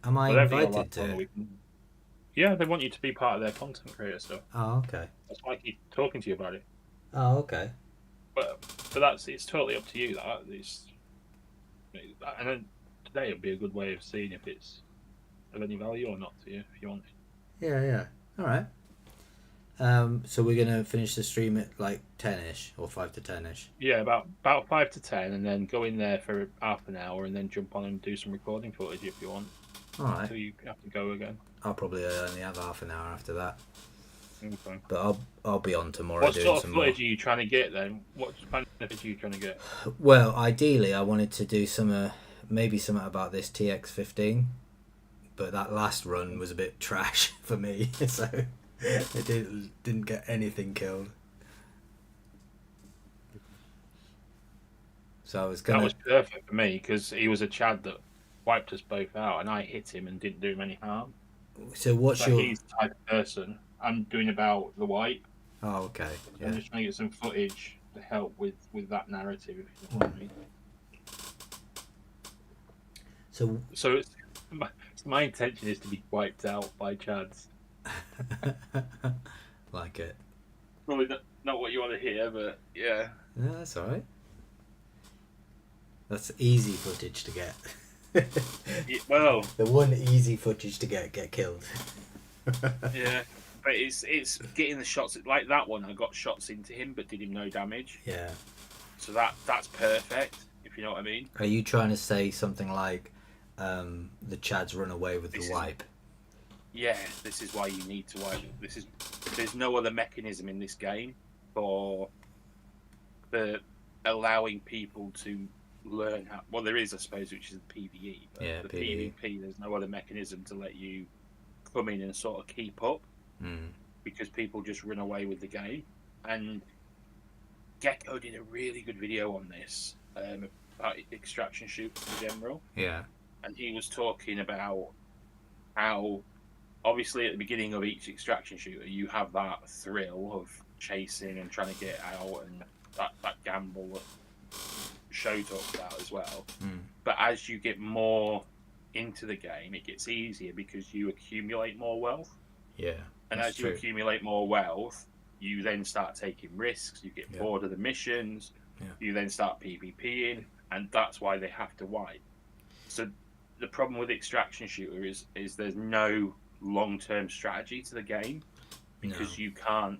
Am I invited to? Yeah, they want you to be part of their content creator stuff. Oh, okay. That's why I keep talking to you about it. Oh, okay. But it's totally up to you. And then today would be a good way of seeing if it's of any value or not to you, if you want it. Yeah. All right. So we're gonna finish the stream at like 10ish or 5 to 10ish. Yeah, about 5 to 10, and then go in there for half an hour, and then jump on and do some recording footage if you want. All right. Until you have to go again. I'll probably only have half an hour after that. Okay. But I'll be on tomorrow. What doing sort of some footage more. are you trying to get then? What kind of footage are you trying to get? Well, ideally, I wanted to do some maybe something about this TX15, but that last run was a bit trash for me, so it didn't get anything killed. So I was gonna. That was perfect for me because he was a Chad that wiped us both out, and I hit him and didn't do him any harm. So what's So your? he's the type of person. I'm doing about the wipe. Oh, okay. So I'm Yeah. just trying to get some footage to help with that narrative, if you know what I mean. So it's my intention is to be wiped out by Chads. like it. Probably not what you want to hear, but yeah. No, that's all right. That's easy footage to get. Well, the one easy footage to get killed. yeah, but it's getting the shots like that one. I got shots into him, but did him no damage. Yeah. So that's perfect, if you know what I mean. Are you trying to say something like the Chads run away with the wipe? Yeah, this is why you need to wipe. There's no other mechanism in this game for allowing people to learn how. Well, there is, I suppose, which is the PvE. But Yeah, the PvE. PvP, there's no other mechanism to let you come in and sort of keep up because people just run away with the game. And Gecko did a really good video on this about extraction shoots in general. Yeah. And he was talking about how, obviously, at the beginning of each extraction shooter, you have that thrill of chasing and trying to get out, and that gamble that Show talks about as well. But as you get more into the game, it gets easier because you accumulate more wealth. Yeah. And as you accumulate more wealth, you then start taking risks. You get bored of the missions. Yeah. You then start PvPing, and that's why they have to wipe. So the problem with extraction shooter is there's no long-term strategy to the game because you can't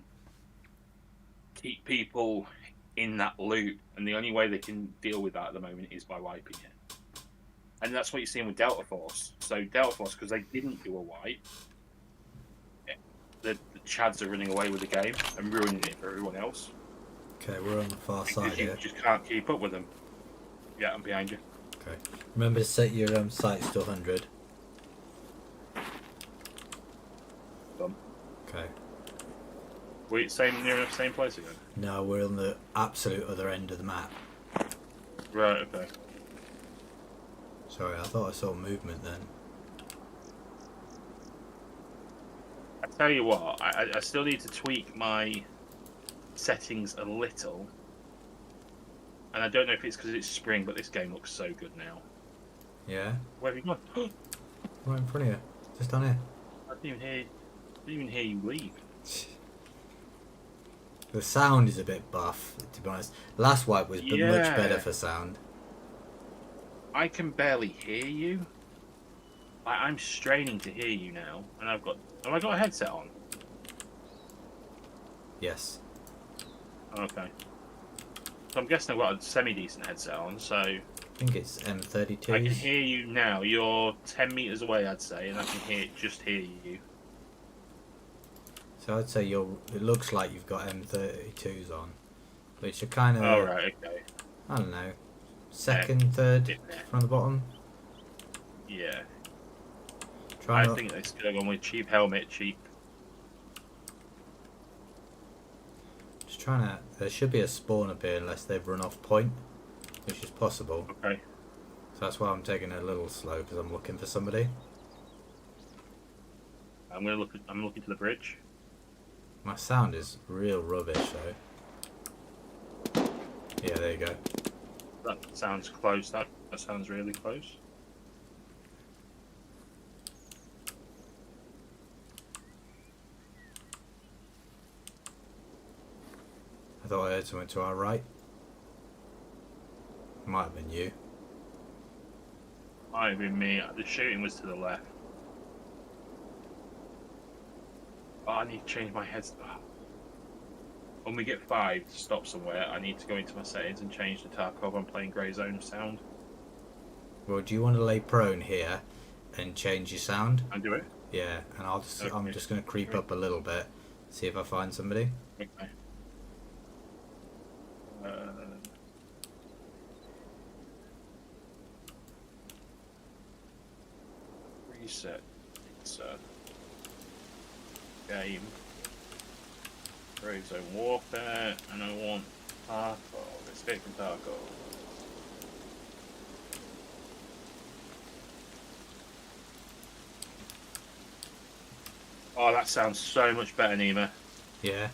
keep people in that loop, and the only way they can deal with that at the moment is by wiping it. And that's what you're seeing with Delta Force. So Delta Force, because they didn't do a wipe, the Chads are running away with the game and ruining it for everyone else. Okay, we're on the far because side you here. just can't keep up with them. Yeah, I'm behind you. Okay. Remember to set your sights to 100. Done. Okay. We're near the same place again? No, we're on the absolute other end of the map. Right, okay. Sorry, I thought I saw movement then. I tell you what, I still need to tweak my settings a little. And I don't know if it's because it's spring, but this game looks so good now. Yeah? Where have you gone? Right in front of you. Just down here. I didn't even hear you leave. The sound is a bit buff, to be honest. Last wipe was much better for sound. I can barely hear you. I'm straining to hear you now, and have I got a headset on? Yes. Okay. So I'm guessing I've got a semi-decent headset on, so I think it's M32. I can hear you now. You're 10 meters away, I'd say, and I can just hear you. So I'd say it looks like you've got M32s on, which are kind of. Oh right, okay. I don't know. Second, third from the bottom. Yeah. I think they should have gone with cheap helmet, cheap. Just trying to. There should be a spawn up here unless they've run off point, which is possible. Okay. So that's why I'm taking it a little slow because I'm looking for somebody. I'm looking to the bridge. My sound is real rubbish though. Yeah, there you go. That sounds close. That sounds really close. I thought I heard something to our right. Might have been you. Might have been me. The shooting was to the left. Oh, I need to change my headset. when we get 5 to stop somewhere, I need to go into my settings and change the Tarkov I'm playing Grey Zone sound. Well, do you want to lay prone here and change your sound? And do it? Yeah, and I'm just going to creep up a little bit, see if I find somebody. Okay. Reset. Game. Grey Zone Warfare, and I want Tarkov. Escape from Tarkov. Oh, that sounds so much better, Nima. Yeah.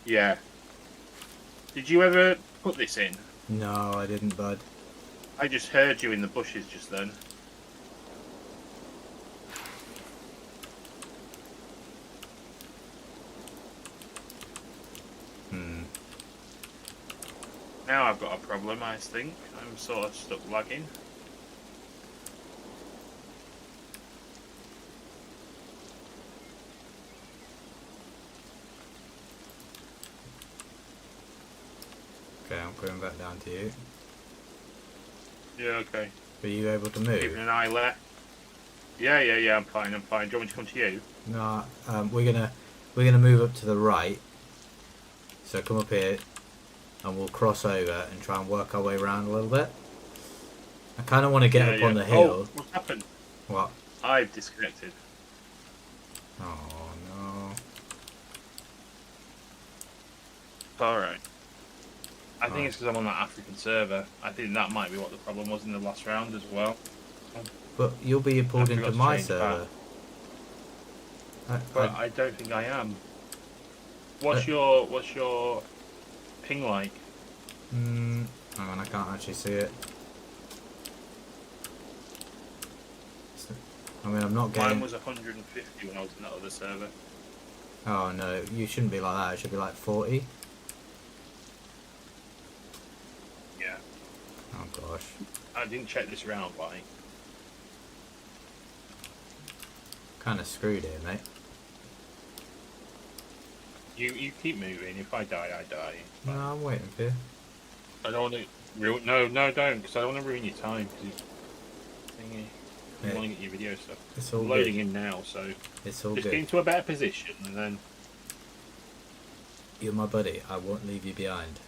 Yeah. Did you ever put this in? No, I didn't, bud. I just heard you in the bushes just then. Now I've got a problem, I think. I'm sort of stuck lagging. Okay, I'm coming back down to you. Yeah, okay. Are you able to move? Keeping an eye left. Yeah, I'm fine. Do you want me to come to you? No, we're gonna move up to the right. So come up here, and we'll cross over and try and work our way around a little bit. I kind of want to get up on the hill. Oh, what's happened? What? I've disconnected. Oh no. Alright. I think it's because I'm on that African server. I think that might be what the problem was in the last round as well. But you'll be pulled into my server. But I don't think I am. What's your ping like? Hang on, I can't actually see it. I mean, I'm not getting... Mine was 150 when I was in that other server. Oh no, you shouldn't be like that. It should be like 40. Yeah. Oh gosh. I didn't check this round, like. Kind of screwed here, mate. You keep moving. If I die, I die. No, I'm waiting for you. I don't want to ruin. No, don't, because I don't want to ruin your time. Cause thingy, I want to get your video stuff. It's all loading good. in now, so It's all just good. get into a better position, and then You're my buddy. I won't leave you behind.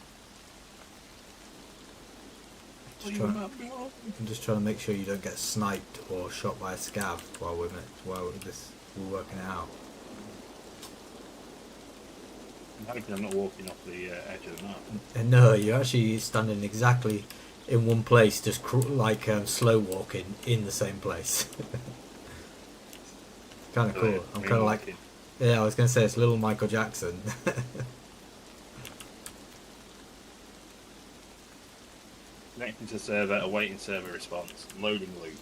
I'm just trying to make sure you don't get sniped or shot by a scav while we're working it out. I'm hoping I'm not walking off the edge of the map. And no, you're actually standing exactly in one place, just slow walking in the same place. Kind of cool. I'm kind of like, yeah, I was gonna say it's little Michael Jackson. Connecting to server, awaiting server response, loading loot.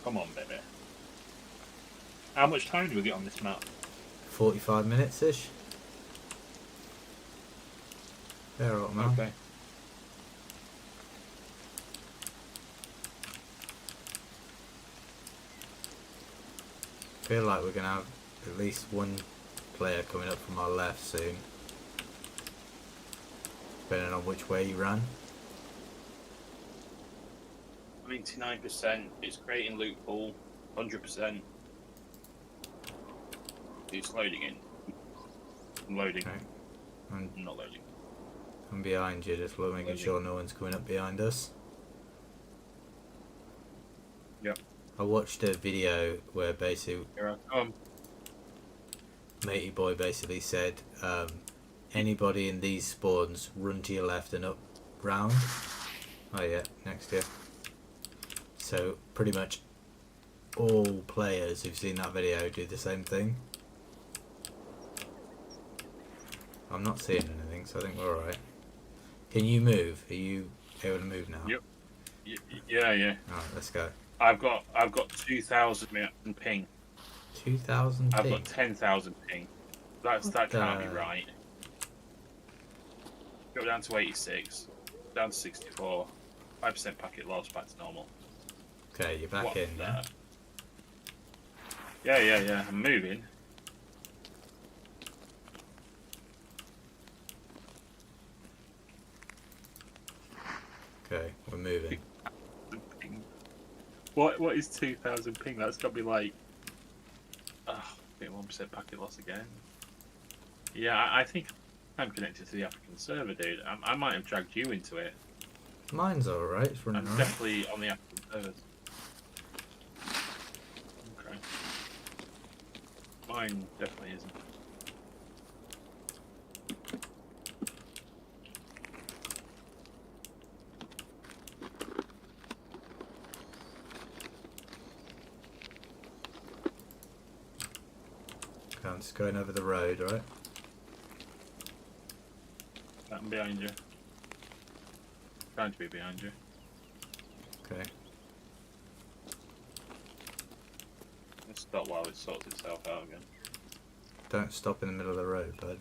Come on, baby. How much time do we get on this map? 45 minutes ish. Fair up, man. Okay. Feel like we're gonna have at least one player coming up from our left soon, depending on which way you ran. 99%. It's creating loot pool. 100%. It's loading in. I'm loading. Okay. I'm not loading. I'm behind you, just making sure no one's coming up behind us. Yep. I watched a video where basically Here I come. Matey Boy basically said, anybody in these spawns, run to your left and up round. Oh yeah, next year. So pretty much all players who've seen that video do the same thing. I'm not seeing anything, so I think we're alright. Can you move? Are you able to move now? Yep. Yeah. Alright, let's go. I've got 2,000 ping. 2,000 I've ping? got 10,000 ping. That can't be right. Go down to 86, down to 64. 5% packet loss, back to normal. Okay, you're back What in there. Yeah. I'm moving. Okay, we're moving. Ping. What is 2,000 ping? That's got to be like... 1% packet loss again. Yeah, I think I'm connected to the African server, dude. I might have dragged you into it. Mine's alright, it's running I'm alright. definitely on the African servers. Okay. Mine definitely isn't. Okay, I'm just going over the road, right? I'm behind you. Trying to be behind you. Okay. Let's stop while it sorts itself out again. Don't stop in the middle of the road, bud.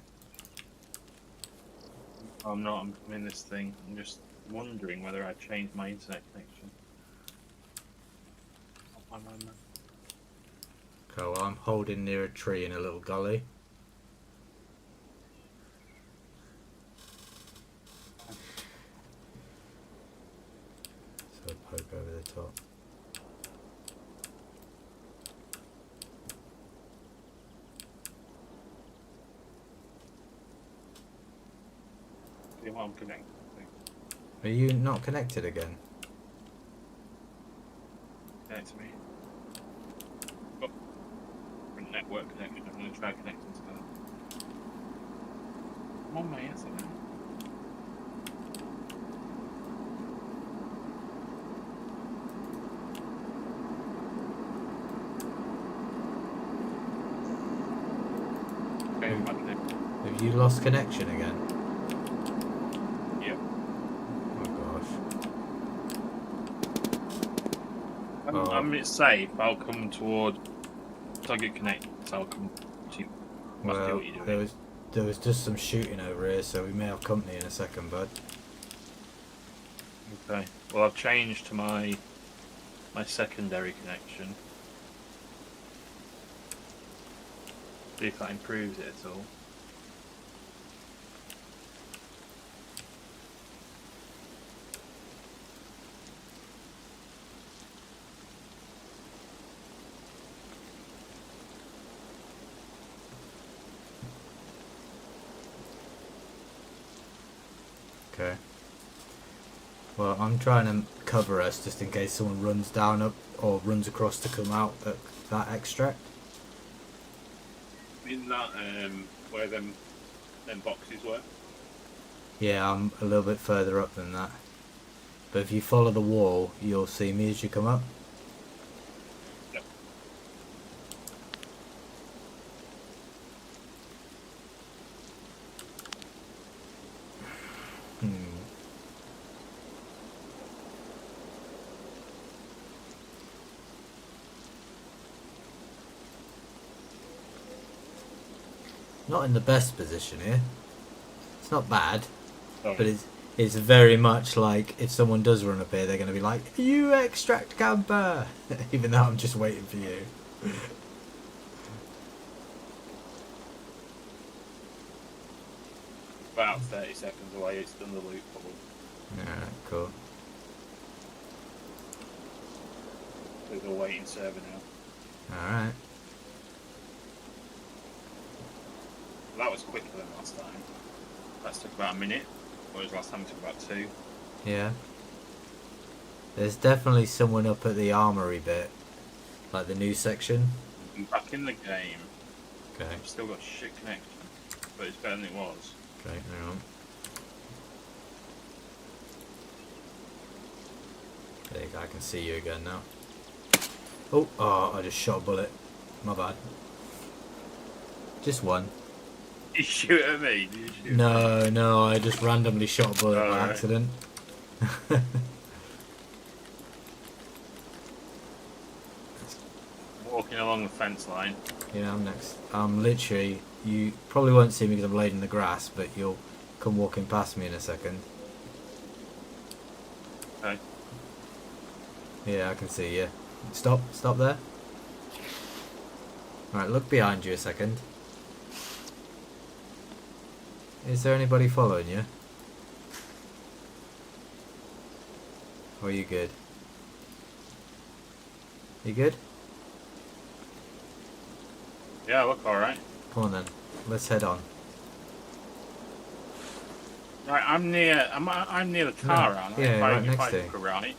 I'm not. I'm in this thing. I'm just wondering whether I changed my internet connection. Oh, man. Okay, well, I'm holding near a tree in a little gully. So I'll poke over the top. See what I'm connected to. Are you not connected again? Connect to me. Oh, different network connection. I'm going to try connecting to that. I'm on my answer now. Okay, I'm back connected. Have you lost connection again? Yep. Oh gosh. I'm safe. I'll come toward. If I get connected, so I'll come to you. Must do Well, what you're doing. there was just some shooting over here, so we may have company in a second, bud. Okay. Well, I've changed to my secondary connection. See if that improves it at all. Okay. Well, I'm trying to cover us just in case someone runs down up or runs across to come out at that extract. In that where them boxes were. Yeah, I'm a little bit further up than that. But if you follow the wall, you'll see me as you come up. Yep. Not in the best position here. It's not bad, Sorry. but it's very much like if someone does run up here, they're going to be like, "You extract camper," even though I'm just waiting for you. About 30 seconds away, it's done the loop bubble. Alright, cool. There's a waiting server now. Alright. That was quicker than last time. That took about a minute, whereas last time it took about 2. Yeah. There's definitely someone up at the armory bit, like the new section. I'm back in the game. Okay. I've still got shit connection, but it's better than it was. Okay, hang on. There you go, I can see you again now. Oh, I just shot a bullet. My bad. Just one. You shoot at me? Did you shoot No, I just randomly shot a bullet by Alright. accident. Walking along the fence line. Yeah, I'm next. I'm literally, you probably won't see me because I'm laid in the grass, but you'll come walking past me in a second. Okay. Yeah, I can see you. Stop there. Alright, look behind you a second. Is there anybody following you? Or are you good? You good? Yeah, I look alright. Come on then. Let's head on. Right, I'm near the car, aren't I? Yeah, right If next I to look you. right,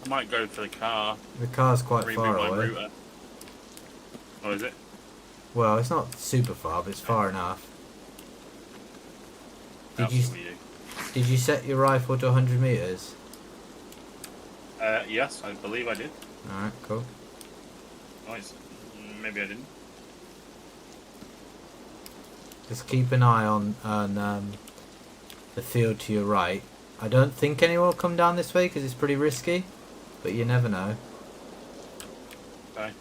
I might go for the car. The car's quite far Reboot my away. router. Oh, is it? Well, it's not super far, but it's far enough. Did That's you what we do. did you set your rifle to 100 meters? Yes, I believe I did. All right, cool. Oh, maybe I didn't. Just keep an eye on the field to your right. I don't think anyone will come down this way because it's pretty risky, but you never know. Okay.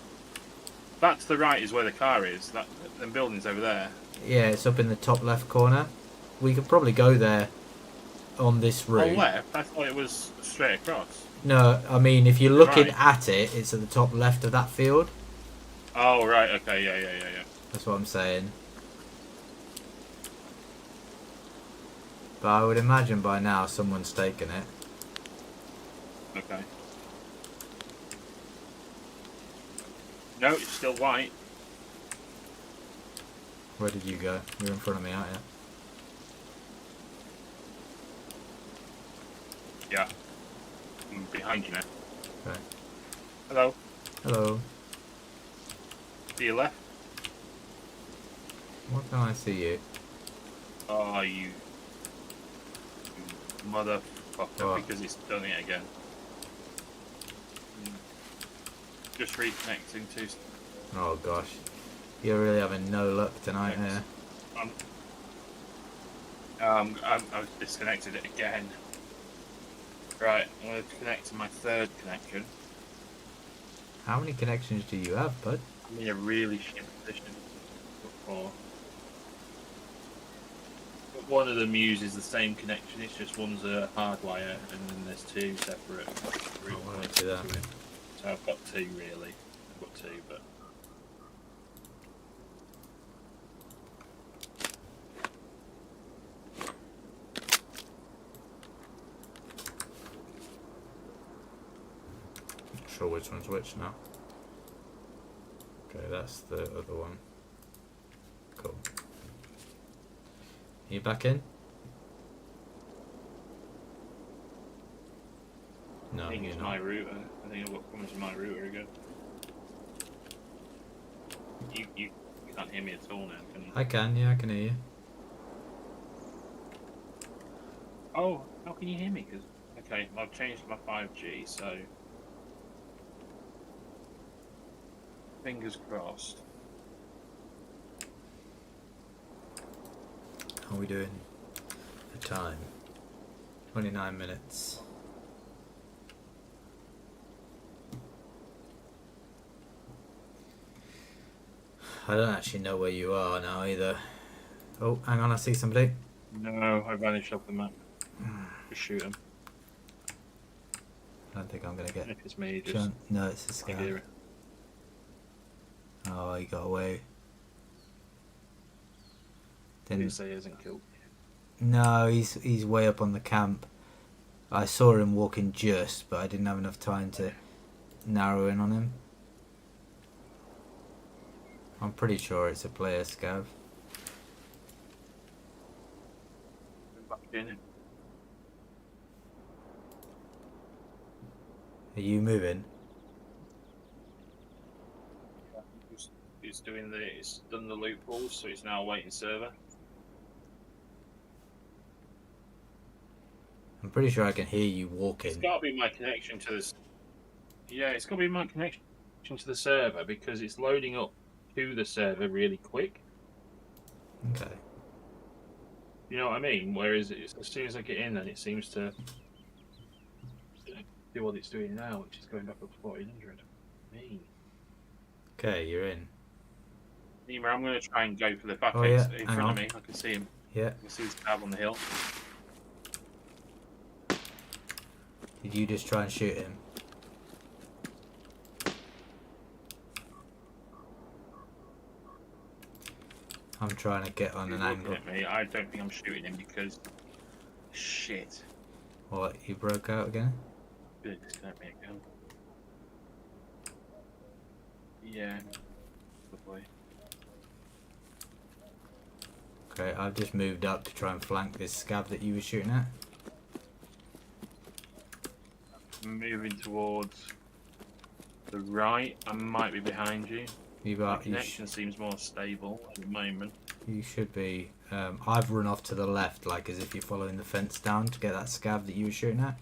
That to the right is where the car is. The building's over there. Yeah, it's up in the top left corner. We could probably go there on this route. On left? I thought it was straight across. No, I mean if you're looking Right. at it, it's at the top left of that field. Oh, right. Okay. Yeah. That's what I'm saying. But I would imagine by now someone's taken it. Okay. No, it's still white. Where did you go? You're in front of me, aren't you? Yeah. I'm behind you now. Okay. Hello. Hello. To your left. Why can't I see you? Oh, you motherfucker! What? Because it's done it again. Just reconnecting to. Oh gosh. You're really having no luck tonight here. I've disconnected it again. Right, I'm going to connect to my third connection. How many connections do you have, bud? I'm in a really shit position. But one of them uses the same connection, it's just one's a hardwire and then there's two separate route why don't points you do that? to it. So I've got two really. I've got two, but Not sure which one's which now. Okay, that's the other one. Cool. Are you back in? No, I think you're it's not. my router. I think I've got problems with my router again. You can't hear me at all now, can you? I can, yeah, I can hear you. Oh, how can you hear me? 'Cause okay, I've changed my 5G, so fingers crossed. How are we doing? The time. 29 minutes. I don't actually know where you are now either. Oh, hang on, I see somebody. No, I vanished off the map. Just shoot him. I don't think I'm gonna get. If it's me, just No, it's this I guy. hear it. Oh, he got away. Didn't say he hasn't killed. No, he's way up on the camp. I saw him walking just, but I didn't have enough time to narrow in on him. I'm pretty sure it's a player scav. Back in. Are you moving? It's done the loopholes, so it's now waiting server. I'm pretty sure I can hear you It's walking. got to be my connection to this. Yeah, it's got to be my connection to the server because it's loading up to the server really quick. Okay. You know what I mean? Whereas as soon as I get in, then it seems to do what it's doing now, which is going back up to 1400. Me. Okay, you're in. Nima, I'm going to try and go for the back Oh, in yeah, front hang of on. me. I can see him. Yeah. I can see his cab on the hill. Did you just try and shoot him? I'm trying to get on He's an looking angle. at me. I don't think I'm shooting him because shit. What, you broke out again? Did it disconnect me again? Yeah. Probably. Okay, I've just moved up to try and flank this scab that you were shooting at. Moving towards the right. I might be behind you. The connection seems more stable at the moment. You should be. I've run off to the left, like as if you're following the fence down to get that scab that you were shooting at.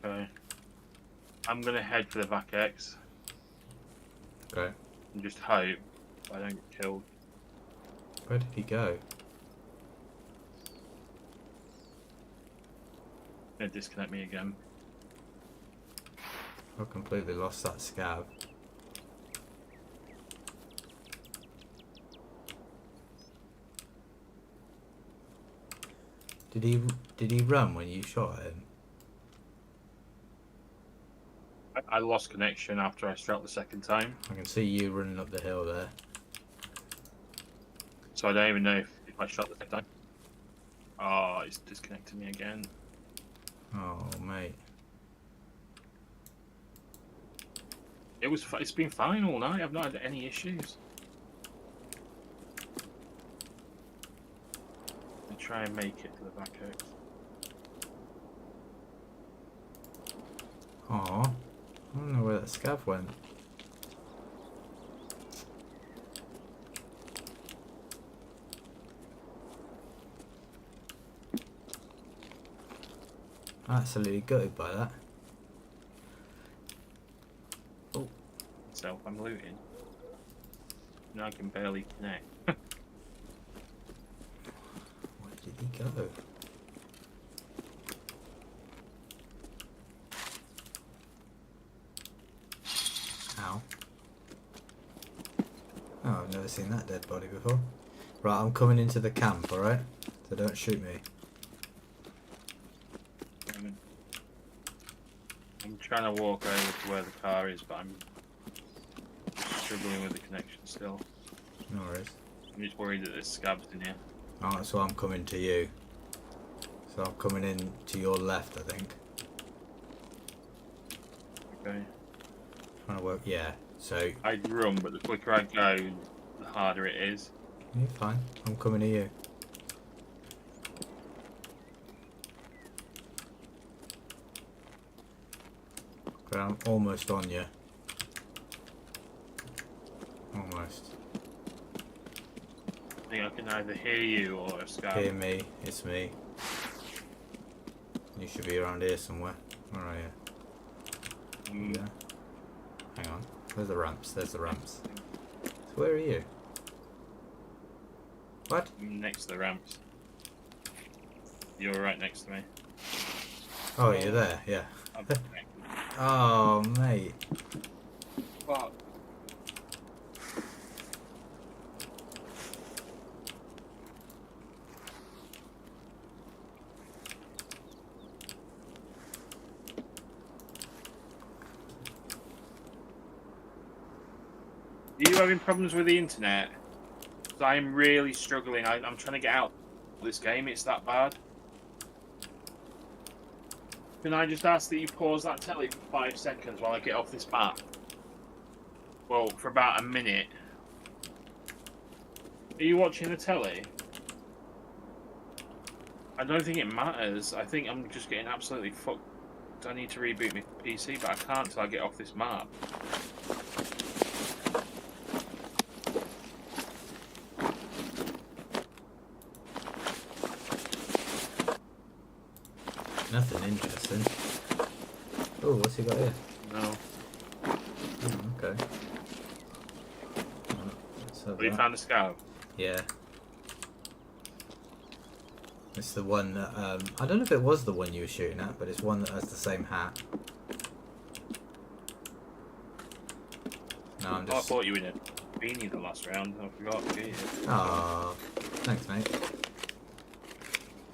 Okay. I'm gonna head for the back X. Okay. And just hope I don't get killed. Where did he go? Gonna disconnect me again. I completely lost that scab. Did he run when you shot at him? I lost connection after I struck the second time. I can see you running up the hill there. So I don't even know if I shot the second time. Oh, it's disconnected me again. Oh, mate. It's been fine all night. I've not had any issues. I'll try and make it to the back X. Aw. I don't know where that scav went. Absolutely gutted by that. Oh. So I'm looting. Now I can barely connect. Where did he go? Ow. Oh, I've never seen that dead body before. Right, I'm coming into the camp, alright? So don't shoot me. I'm trying to walk over to where the car is, but I'm struggling with the connection still. No worries. I'm just worried that there's scabs in here. Oh, so I'm coming to you. So I'm coming in to your left, I think. Okay. Trying to work, yeah. So I'd run, but the quicker I go, the harder it is. you're fine. I'm coming to you. But I'm almost on you. Almost. I think I can either hear you or a scab. Hear me, it's me. You should be around here somewhere. Where are you? Yeah. Hang on. There's the ramps, there's the ramps. So where are you? What? I'm next to the ramps. You're right next to me. Oh, you're there, yeah. I'm Oh, mate. Fuck. Are you having problems with the internet? 'Cause I'm really struggling. I'm trying to get out of this game. It's that bad. Can I just ask that you pause that telly for 5 seconds while I get off this map? Well, for about a minute. Are you watching the telly? I don't think it matters. I think I'm just getting absolutely fucked. I need to reboot my PC, but I can't till I get off this map. Nothing interesting. Oh, what's he got here? No. Oh, okay. Let's have Have you that. found a scout? Yeah. It's the one that, I don't know if it was the one you were shooting at, but it's one that has the same hat. No, I'm Oh, I just... thought you were in a beanie the last round. I forgot to get you. Aww. Thanks, mate.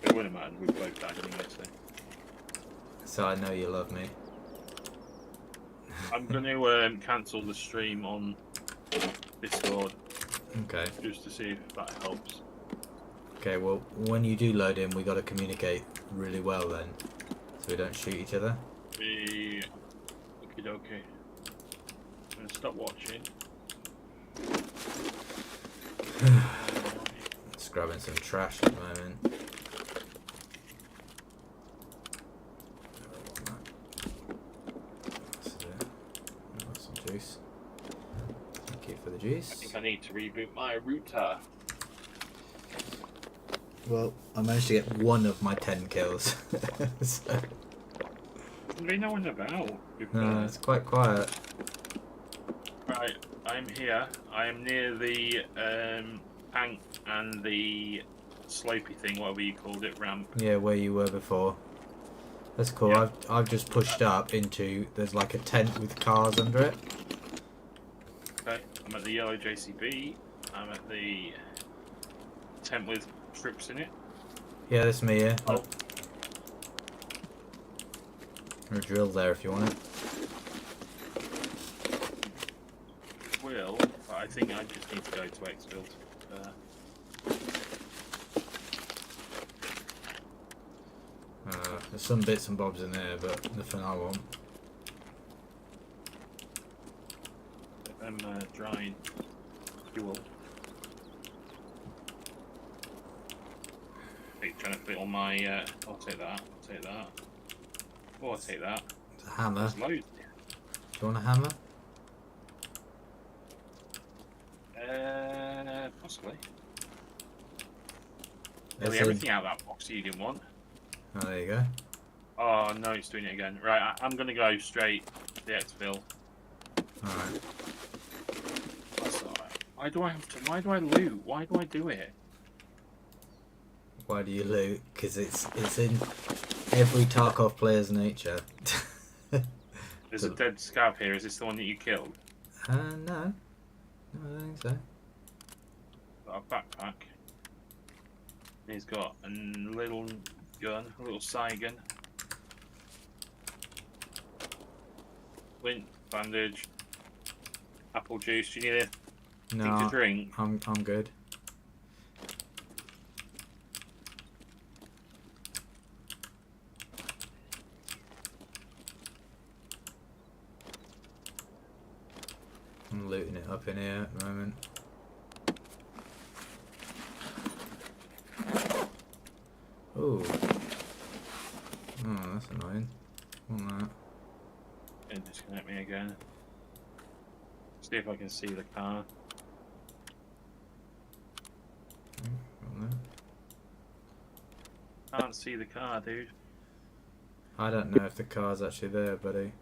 It wouldn't matter. We both died anyway, so. So I know you love me. I'm going to cancel the stream on Discord Okay. just to see if that helps. Okay, well, when you do load in, we got to communicate really well then, so we don't shoot each other. Okay, okay. I'm gonna stop watching. Just grabbing some trash at the moment. Some juice. Thank you for the juice. I think I need to reboot my router. Well, I managed to get one of my 10 kills. So, There's really no one about. no, it's quite quiet. Right, I'm here. I am near the tank and the slopey thing, whatever you called it, ramp. Yeah, where you were before. That's cool. Yeah. I've just pushed up into, there's like a tent with cars under it. Okay, I'm at the yellow JCB. I'm at the tent with trips in it. Yeah, that's me, yeah. Oh. There's a drill there if you want it. Will, but I think I just need to go to Xfield. There's some bits and bobs in there, but nothing I want. I'm drying fuel. Trying to fit all my. I'll take that. I'll take that. Oh, I'll take that. It's a hammer. There's loads. Do you want a hammer? Possibly. There's Nearly a- everything out of that box you didn't want. Oh, there you go. Oh no, it's doing it again. Right, I'm gonna go straight to the exfil. Alright. That's alright. Why do I have to? Why do I loot? Why do I do it? Why do you loot? Because it's in every Tarkov player's nature. There's a dead scav here. Is this the one that you killed? No. No, I don't think so. Got a backpack. He's got a little gun, a little Saigon. Lint, bandage, apple juice. Do you need anything to No, drink? I'm good. I'm looting it up in here at the moment. Ooh. Oh, that's annoying. Want that. And disconnect me again. See if I can see the car. Want that. Can't see the car, dude. I don't know if the car's actually there, buddy.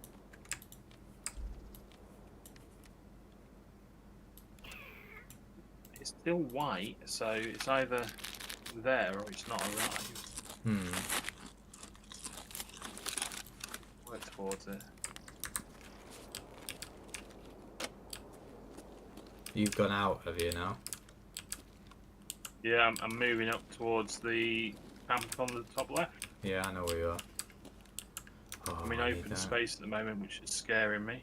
It's still white, so it's either there or it's not arrived. Work towards it. You've gone out, have you now? Yeah, I'm moving up towards the camp on the top left. Yeah, I know where you are. Oh, I'm in I need open that. space at the moment, which is scaring me.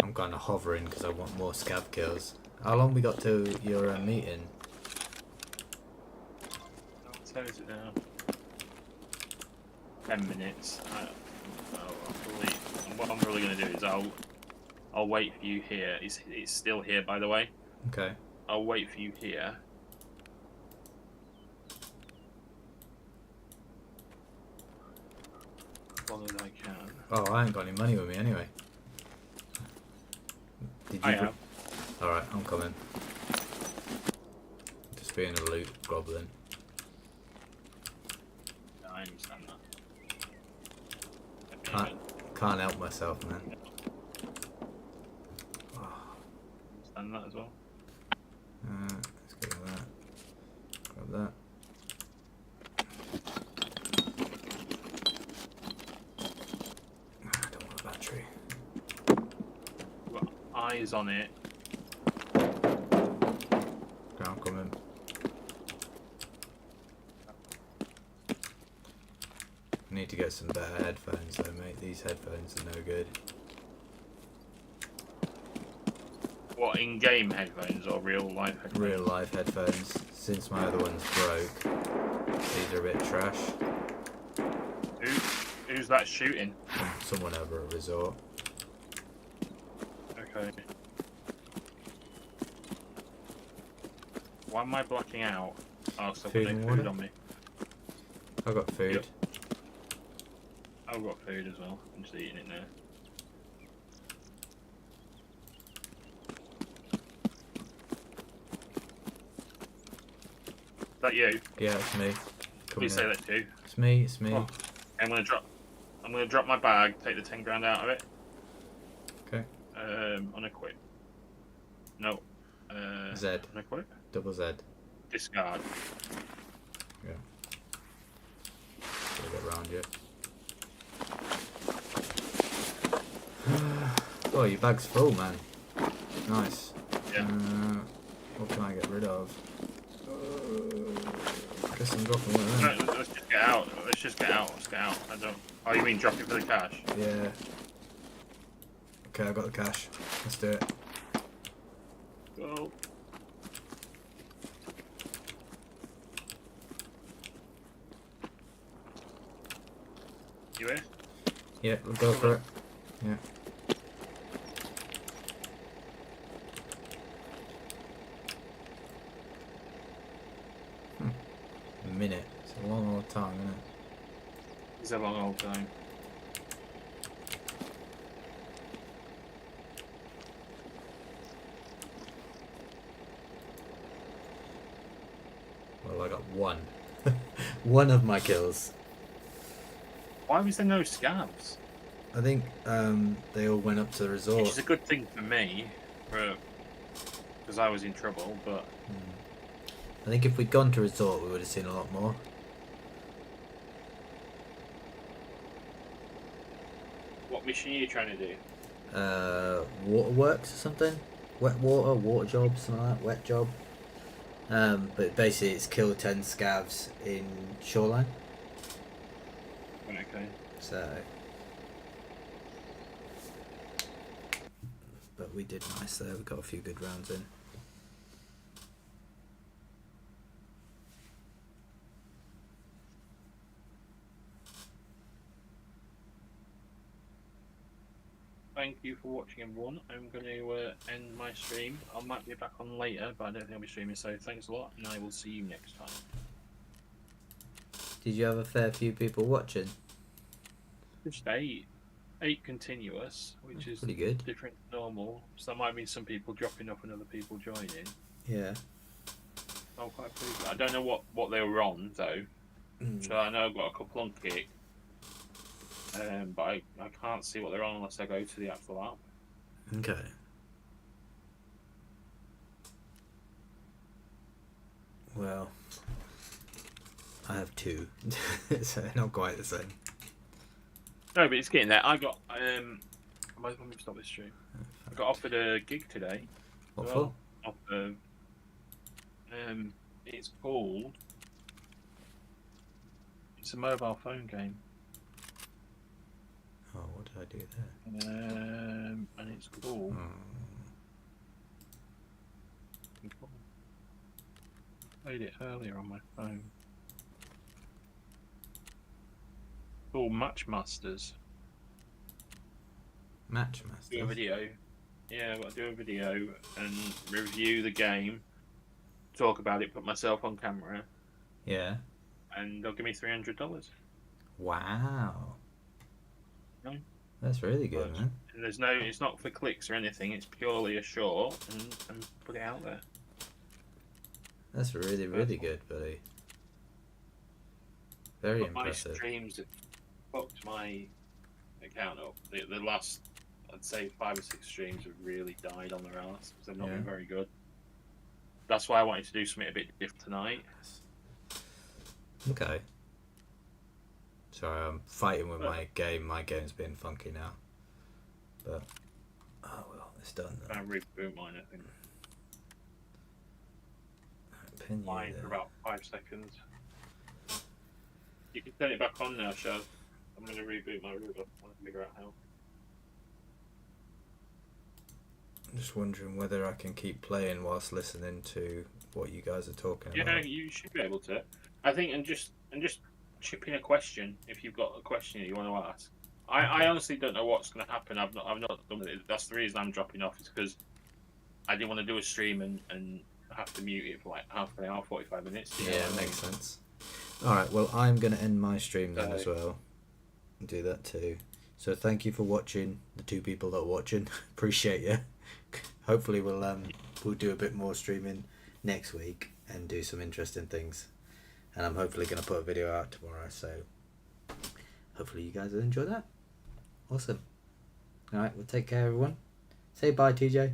I'm kind of hovering because I want more scav kills. How long we got to your meeting? What time is it now? 10 minutes. What I'm really going to do is I'll wait for you here. It's still here, by the way. Okay. I'll wait for you here. As long as I can. Oh, I ain't got any money with me anyway. Did you? I have. Alright, I'm coming. Just being a loot goblin. Yeah, I understand that. Can't help myself, man. Oh, Understand that as well. let's get that. Grab that. I don't want a battery. Got eyes on it. Okay, I'm coming. I need to get some better headphones though, mate. These headphones are no good. What, in-game headphones or real life headphones? Real life headphones. Since my other ones broke, these are a bit trash. Who's that shooting? Someone over at resort. Okay. Why am I blacking out? Oh, so I've got no food on me. I've got food. Yep. I've got food as well. I'm just eating it now. Is that you? Yeah, it's me. Please say that too. It's me, it's me. Oh, I'm gonna drop my bag, take the 10 grand out of it. Okay. Unequip. No. Z. Unequip. Double Z. Discard. Yeah. Gotta get around you. Oh, your bag's full, man. Nice. Yeah. What can I get rid of? I guess I'm dropping one of them. No, let's just get out. Let's just get out. Let's get out. I don't. Oh, you mean drop it for the cash? Yeah. Okay, I got the cash. Let's do it. Go. You in? Yeah, we'll go for it. Yeah. A minute. It's a long old time, isn't it? It's a long old time. Well, I got one. One of my kills. Why was there no scabs? I think they all went up to the resort. Which is a good thing for me, because I was in trouble. But I think if we'd gone to resort, we would have seen a lot more. what mission are you trying to do? Waterworks or something? Wet water job, something like that, wet job. But basically it's kill 10 scavs in Shoreline. Okay. So... But we did nice there, we got a few good rounds in. Thank you for watching, everyone. I'm going to end my stream. I might be back on later, but I don't think I'll be streaming, so thanks a lot, and I will see you next time. Did you have a fair few people watching? Just 8 continuous, which That's is pretty good. different to normal. So that might mean some people dropping off and other people joining. Yeah. I'm quite pleased. I don't know what they were on, though. So I know I've got a couple on kick. But I can't see what they're on unless I go to the actual app. Okay. Well, I have 2, so not quite the same. No, but it's getting there. I got let me stop this stream. I got offered a gig today. What for? It's called. It's a mobile phone game. Oh, what did I do there? And it's called. I played it earlier on my phone. Called Matchmasters. Matchmasters? Do a video. Yeah, I've got to do a video and review the game, talk about it, put myself on camera. Yeah. And they'll give me $300. Wow. No. That's really good, man. And there's no, it's not for clicks or anything. It's purely a short and put it out there. That's really, really good, buddy. Very impressive. My streams have fucked my account up. The last, I'd say 5 or 6 streams have really died on their ass because they've not been very good. That's why I wanted to do something a bit different tonight. Okay. Sorry, I'm fighting with my game. My game's being funky now. But, oh well, it's done then. I'll reboot mine, I think. Pin you Mine there. for about 5 seconds. You can turn it back on now, Shaz. I'm going to reboot my router. I want to figure out how. Just wondering whether I can keep playing whilst listening to what you guys are talking Yeah, about. you should be able to. I think, and just chip in a question if you've got a question that you want to ask. I honestly don't know what's going to happen. I've not done it. That's the reason I'm dropping off. Is because I didn't want to do a stream and have to mute it for like half an hour, 45 minutes. You know Yeah, what I mean? makes sense. Alright, well, I'm going to end my stream then So- as well. Do that too. So thank you for watching, the two people that are watching. Appreciate you. Hopefully we'll do a bit more streaming next week and do some interesting things. And I'm hopefully going to put a video out tomorrow, so hopefully you guys will enjoy that. Awesome. Alright, well, take care, everyone. Say bye, TJ.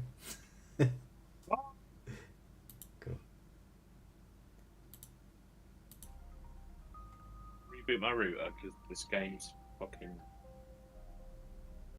Cool. Reboot my router because this game's fucking